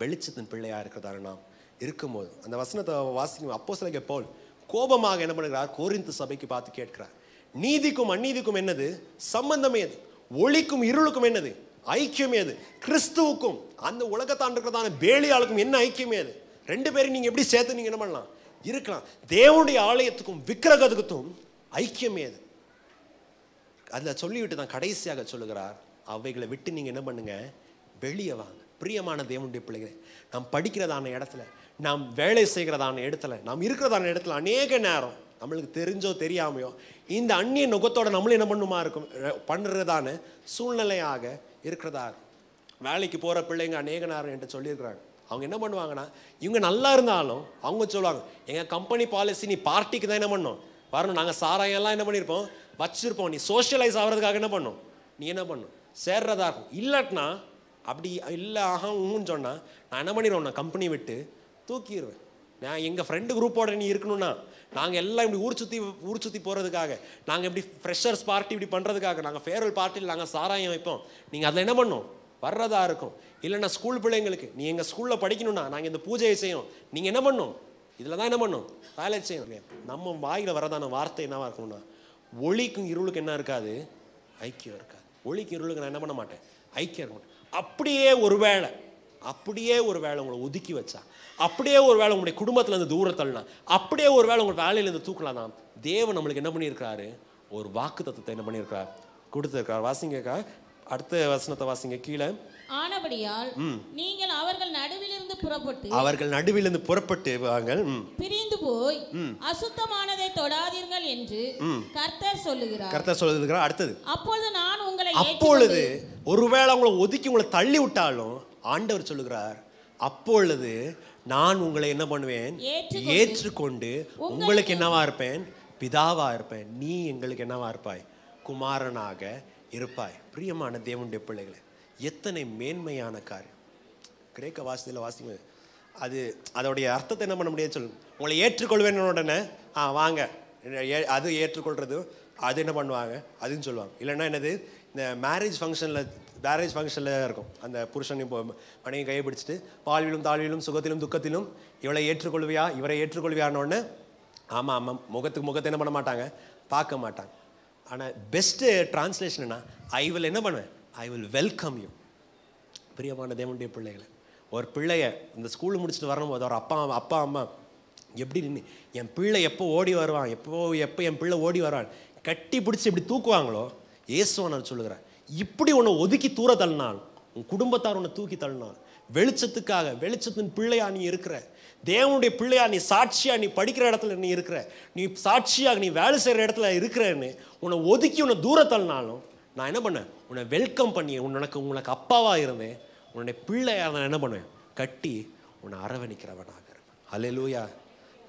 வெளிச்சத்தின் பிள்ளையாக இருக்கிறதா நாம் இருக்கும்போது அந்த வசனத்தை வாசிக்கும். அப்போஸ்தலனாகிய பவுல் கோபமாக என்ன பண்ணுகிறார், கோரிந்து சபைக்கு பார்த்து கேட்கிறார், நீதிக்கும் அநீதிக்கும் என்னது சம்பந்தமே எது? ஒளிக்கும் இருளுக்கும் என்னது ஐக்கியமே எது? கிறிஸ்துவுக்கும் அந்த உலகத்தான் இருக்கிறதான பேலியாளுக்கும் என்ன ஐக்கியமே எது? ரெண்டு பேரும் நீங்கள் எப்படி சேர்த்து நீங்கள் என்ன பண்ணலாம் இருக்கலாம். தேவனுடைய ஆலயத்துக்கும் விக்கிரகத்துக்கும் ஐக்கியமே எது? அதில் சொல்லிவிட்டு தான் கடைசியாக சொல்லுகிறார், அவைகளை விட்டு நீங்கள் என்ன பண்ணுங்க, வெளியே வாங்க. பிரியமான தேவனுடைய பிள்ளைகளை, நாம் படிக்கிறதான இடத்துல, நாம் வேலை செய்கிறதான இடத்துல, நாம் இருக்கிறதான இடத்துல அநேக நேரம் நம்மளுக்கு தெரிஞ்சோ தெரியாமையோ இந்த அந்நிய நுகத்தோட நம்மளும் என்ன பண்ணுமா இருக்கும் பண்ணுறதான சூழ்நிலையாக இருக்கிறதா. வேலைக்கு போகிற பிள்ளைங்க அநேக நேரம் என்கிட்ட சொல்லியிருக்கிறாங்க. அவங்க என்ன பண்ணுவாங்கன்னா, இவங்க நல்லா இருந்தாலும் அவங்க சொல்லுவாங்க, எங்கள் கம்பெனி பாலிசி நீ பார்ட்டிக்கு தான் என்ன பண்ணோம் வரணும், நாங்கள் சாராயெல்லாம் என்ன பண்ணியிருப்போம் வச்சுருப்போம், நீ சோஷியலைஸ் ஆகிறதுக்காக என்ன பண்ணும் நீ என்ன பண்ணும் சேர்றதா இருக்கும். இல்லாட்டினா அப்படி இல்லை ஊன்னு சொன்னால் நான் என்ன பண்ணிடுவேன், நான் கம்பெனி விட்டு தூக்கிடுவேன். நான் எங்கள் ஃப்ரெண்டு குரூப்போட நீ இருக்கணும்னா நாங்கள் எல்லாம் இப்படி ஊர் சுற்றி போகிறதுக்காக, நாங்கள் இப்படி ஃப்ரெஷர்ஸ் பார்ட்டி இப்படி பண்ணுறதுக்காக, நாங்கள் ஃபேர்வெல் பார்ட்டியில் நாங்கள் சாராயம் வைப்போம், நீங்கள் அதில் என்ன பண்ணணும் வர்றதா இருக்கும். இல்லைன்னா ஸ்கூல் பிள்ளைங்களுக்கு நீ எங்கள் ஸ்கூலில் படிக்கணும்னா நாங்கள் இந்த பூஜையை செய்யணும், நீங்கள் என்ன பண்ணணும் இதில் தான் என்ன பண்ணணும் வேலை செய்யணும். நம்ம வாயில் வரதான வார்த்தை என்னவா இருக்கணும்னா, ஒளிக்கும் இருளுக்கு என்ன இருக்காது ஐக்கியம் இருக்காது. ஒளிக்கும் இருளுக்கு நான் என்ன பண்ண மாட்டேன் ஐக்கியம் இருக்க மாட்டேன். அப்படியே ஒரு வேளை உங்களை ஒதுக்கி வச்சா, அப்படியே ஒரு வேளை உங்களுடைய குடும்பத்தில் இருந்து தூரத்தள்ளலாம், அப்படியே ஒரு வேளை உங்கள் வேலையிலேருந்து தூக்கலாம் தான் தேவன் நம்மளுக்கு என்ன பண்ணியிருக்காரு, ஒரு வாக்கு தத்துவத்தை என்ன பண்ணியிருக்கார் கொடுத்துருக்கார். வாசிங்கக்கா அடுத்த வசனத்தை வாசிங்க கீழே. ஆனபடியால் நீங்கள் அவர்கள் நடுவிலிருந்து புறப்பட்டு வாங்கள், பிரிந்து போய் அசுத்தமானதை தொடாதீர்கள் என்று கர்த்தர் சொல்லுகிறார். அடுத்தது, அப்பொழுது ஒருவேளை உங்களை ஒதுக்கி உங்களை தள்ளி விட்டாலும் ஆண்டவர் சொல்லுகிறார், அப்பொழுது நான் உங்களை என்ன பண்ணுவேன் ஏற்றுக்கொண்டு உங்களுக்கு என்னவா இருப்பேன், பிதாவா இருப்பேன், நீ எங்களுக்கு என்னவா இருப்பாய், குமாரனாக இருப்பாய். பிரியமான தேவனுடைய பிள்ளைகளை, எத்தனை மேன்மையான காரியம். கிரேக்க வாசியில் வாசிங்க, அதோடைய அர்த்தத்தை என்ன பண்ண முடியாது சொல்லு. உங்களை ஏற்றுக்கொள்வேன் உடனே வாங்க, அது ஏற்றுக்கொள்றது அது என்ன பண்ணுவாங்க அதுன்னு சொல்லுவாங்க. இல்லைன்னா என்னது, இந்த மேரேஜ் ஃபங்க்ஷனில் இருக்கும், அந்த புருஷன் இப்போ மனைவி கையை பிடிச்சிட்டு வாழ்விலும் தாழ்விலும் சுகத்திலும் துக்கத்திலும் இவரை ஏற்றுக்கொள்வியான்னு ஆமாம் முகத்தை என்ன பண்ண மாட்டாங்க பார்க்க மாட்டாங்க. ஆனால் பெஸ்ட்டு டிரான்ஸ்லேஷன்னா ஐ வில் என்ன பண்ணுவேன், ஐ வில் வெல்கம் யூ. பிரியமான தேவனுடைய பிள்ளைகளை, ஒரு பிள்ளைய இந்த ஸ்கூல் முடிச்சுட்டு வரும்போது ஒரு அப்பா அம்மா எப்படி நின்று என் பிள்ளை எப்போ ஓடி வருவான், எப்போ என் பிள்ளை ஓடி வருவான் கட்டி பிடிச்சி எப்படி தூக்குவாங்களோ, இயேசுவானவர் சொல்லுகிறேன், இப்படி உன்னை ஒதுக்கி தூர தள்ளினால், உன் குடும்பத்தார் உன்னை தூக்கி தள்ளினால், வெளிச்சத்தின் பிள்ளையா நீ இருக்கிற, தேவனுடைய பிள்ளையா நீ சாட்சியா நீ படிக்கிற இடத்துல நீ இருக்கிற, நீ சாட்சியாக நீ வேலை செய்கிற இடத்துல இருக்கிறன்னு உன்னை ஒதுக்கி உன்னை தூர தள்ளினாலும் நான் என்ன பண்ணேன், உன்னை வெல்கம் பண்ணி உனக்கு அப்பாவாக இருந்தேன், உன்னுடைய பிள்ளையாக நான் என்ன பண்ணுவேன் கட்டி உன்னை அரவணைக்கிறவனாக இருப்பேன். அல்லேலூயா.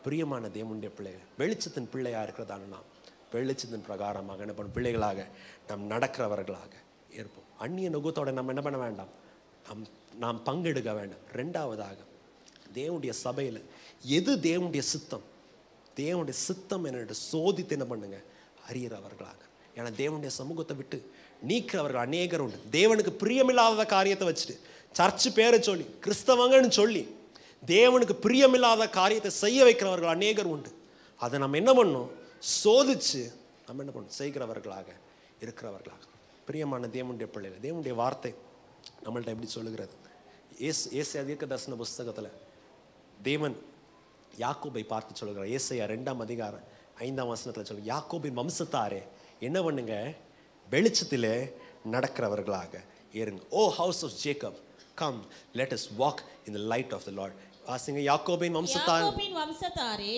பிரியமான தேவனுடைய பிள்ளைகள், வெளிச்சத்தின் பிள்ளையாக இருக்கிறதான நாம் வெளிச்சத்தின் பிரகாரமாக என்ன பண்ணும் பிள்ளைகளாக நாம் நடக்கிறவர்களாக இருப்போம். அந்நிய நுகத்தோட நம்ம என்ன பண்ண வேண்டாம், நாம் பங்கெடுக்க வேண்டாம். ரெண்டாவதாக, தேவனுடைய சபையில் எது தேவனுடைய சித்தம் என்னோட சோதித்து என்ன பண்ணுங்க அறிகிறவர்களாக. ஏன்னா தேவனுடைய சமூகத்தை விட்டு நீக்கிறவர்கள் அநேகர் உண்டு. தேவனுக்கு பிரியமில்லாத காரியத்தை வச்சுட்டு சர்ச்சு பேரை சொல்லி கிறிஸ்தவங்கன்னு சொல்லி தேவனுக்கு பிரியமில்லாத காரியத்தை செய்ய வைக்கிறவர்கள் அநேகர் உண்டு. அதை நம்ம என்ன பண்ணணும், சோதிச்சு நம்ம என்ன பண்ணணும் செய்கிறவர்களாக இருக்கிறவர்களாக. பிரியமான தேவனுடைய பிள்ளைகள், தேவனுடைய வார்த்தை நம்மள்ட்ட எப்படி சொல்லுகிறது, ஏசாயா தீர்க்கதரிசன புஸ்தகத்தில் தேவன் யாக்கோபை பார்த்து சொல்லுகிறார். ஏசாயா 2ஆம் அதிகாரம் 5ஆம் வசனத்தில் சொல்லுங்க, யாக்கோபின் வம்சத்தாரே என்ன பண்ணுங்க, வெளிச்சத்திலே நடக்கிறவர்களாக இருங்க. O house of Jacob come let us walk in the light of the Lord. வாசிங்க, யாக்கோபின் வம்சத்தாரே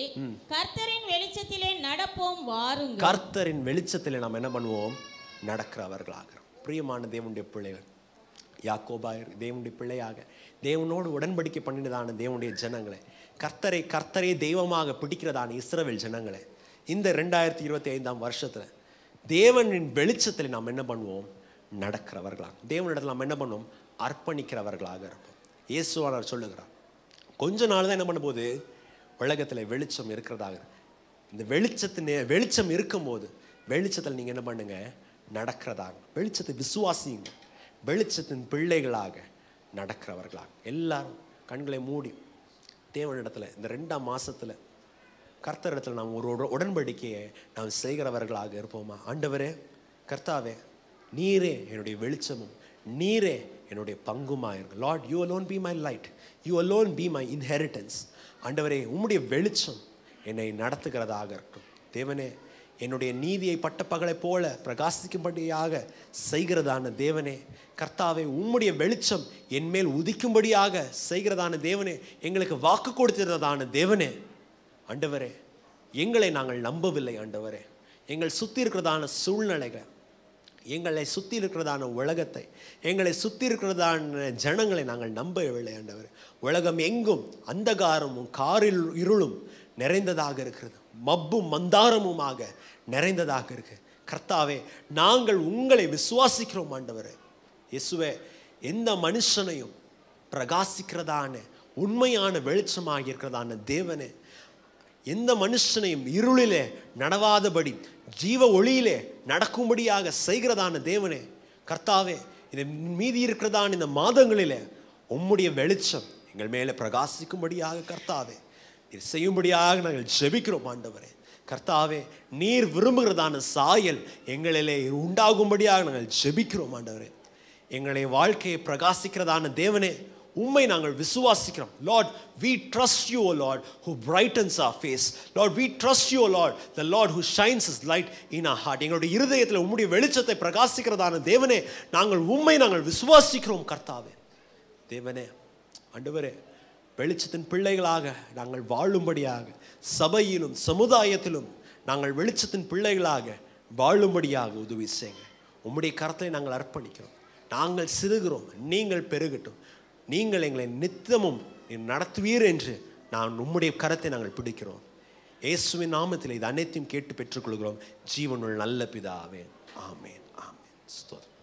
கர்த்தரின் வெளிச்சத்திலே நடப்போம் வாருங்கள். கர்த்தரின் வெளிச்சத்திலே நாம் என்ன பண்ணுவோம், நடக்கிறவர்களாக. பிரியமான தேவனுடைய பிள்ளைகள், யாக்கோபாய் தேவனுடைய பிள்ளையாக தேவனோடு உடன்படிக்கை பண்ணினதான தேவனுடைய ஜனங்களே, கர்த்தரை தெய்வமாக பிடிக்கிறதான இஸ்ரவேல் ஜனங்களே, இந்த 2025ஆம் வருஷத்தில் தேவனின் வெளிச்சத்தில் நாம் என்ன பண்ணுவோம், நடக்கிறவர்களாக. தேவனிடத்தில் நாம் என்ன பண்ணுவோம், அர்ப்பணிக்கிறவர்களாக இருப்போம். இயேசுவானவர் சொல்லுகிறார், கொஞ்ச நாள் தான் என்ன பண்ண போகுது, உலகத்தில் வெளிச்சம் இருக்கிறதாக. இந்த வெளிச்சம் இருக்கும்போது வெளிச்சத்தில் நீங்கள் என்ன பண்ணுங்க, நடக்கிறதாக. வெளிச்சத்தை விசுவாசிங்க. வெளிச்சத்தின் பிள்ளைகளாக நடக்கிறவர்களாக எல்லாரும் கண்களை மூடி தேவனிடத்தில் இந்த 2ஆம் மாசத்துல கர்த்தரிடத்தில் நாம் ஒரு உடன்படிக்கையை நாம் செய்கிறவர்களாக இருப்போமா? ஆண்டவரே, கர்த்தாவே, நீரே என்னுடைய வெளிச்சமும் நீரே என்னுடைய பங்குமாயிருங்க. Lord, you alone be my light, you alone be my inheritance. ஆண்டவரே, உம்முடைய வெளிச்சம் என்னை நடத்துகிறதாக இருக்கட்டும். தேவனே, என்னுடைய நீதியை பட்டப்பகலை போல பிரகாசிக்கும்படியாக செய்கிறதான தேவனே, கர்த்தாவே, உம்முடைய வெளிச்சம் என்மேல் உதிக்கும்படியாக செய்கிறதான தேவனே, எங்களுக்கு வாக்கு கொடுத்திருந்ததான தேவனே, ஆண்டவரே, எங்களை நாங்கள் நம்பவில்லை. ஆண்டவரே, எங்கள் சுற்றி இருக்கிறதான சூழ்நிலைகள், எங்களை சுற்றி இருக்கிறதான உலகத்தை, எங்களை சுற்றி இருக்கிறதான ஜனங்களை நாங்கள் நம்பவில்லை. ஆண்டவரே, உலகம் எங்கும் அந்தகாரமும் காரில் இருளும் நிறைந்ததாக இருக்கிறது, மப்பும் மந்தாரமுமாக நிறைந்ததாக இருக்கு. கர்த்தாவே, நாங்கள் உங்களை விசுவாசிக்கிறோம். ஆண்டவரே இயேசுவே, எந்த மனுஷனையும் பிரகாசிக்கிறதான உண்மையான வெளிச்சமாக இருக்கிறதான தேவனே, எந்த மனுஷனையும் இருளிலே நடவாதபடி ஜீவ ஒளியிலே நடக்கும்படியாக செய்கிறதான தேவனே, கர்த்தாவே, இது மீதி இருக்கிறதான இந்த மாதங்களிலே உம்முடைய வெளிச்சம் எங்கள் மேலே பிரகாசிக்கும்படியாக கர்த்தாவே இது செய்யும்படியாக நாங்கள் ஜெபிக்கிறோம். ஆண்டவரே, கர்த்தாவே, நீர் விரும்புகிறதான சாயல் எங்களிலே உண்டாகும்படியாக நாங்கள் ஜெபிக்கிறோம். ஆண்டவரே, எங்களை வாழ்க்கையை பிரகாசிக்கிறதான தேவனே, உம்மை நாங்கள் விசுவாசிக்கிறோம். Lord, we trust you, O Lord, who brightens our face. Lord, we trust you, O Lord, the Lord who shines his light in our heart. எங்களுடைய இருதயத்தில் உம்முடைய வெளிச்சத்தை பிரகாசிக்கிறதான தேவனே, நாங்கள் உம்மை நாங்கள் விசுவாசிக்கிறோம். கர்த்தாவே, தேவனே, ஆண்டவரே, வெளிச்சத்தின் பிள்ளைகளாக நாங்கள் வாழும்படியாக சபையிலும் சமுதாயத்திலும் நாங்கள் வெளிச்சத்தின் பிள்ளைகளாக வாழும்படியாக உதவி செய்யுங்க. உம்முடைய கரத்தை நாங்கள் அர்ப்பணிக்கிறோம். நாங்கள் சிறுகிறோம், நீங்கள் பெருகட்டும். நீங்கள் எங்களை நித்தமும் நடத்துவீர் என்று நான் உம்முடைய கரத்தை நாங்கள் பிடிக்கிறோம். இயேசுவின் நாமத்தில் இது அனைத்தையும் கேட்டு பெற்றுக்கொள்கிறோம். ஜீவனுள்ள நல்ல பிதாவே, ஆமென், ஆமென். ஸ்தோத்திரம்.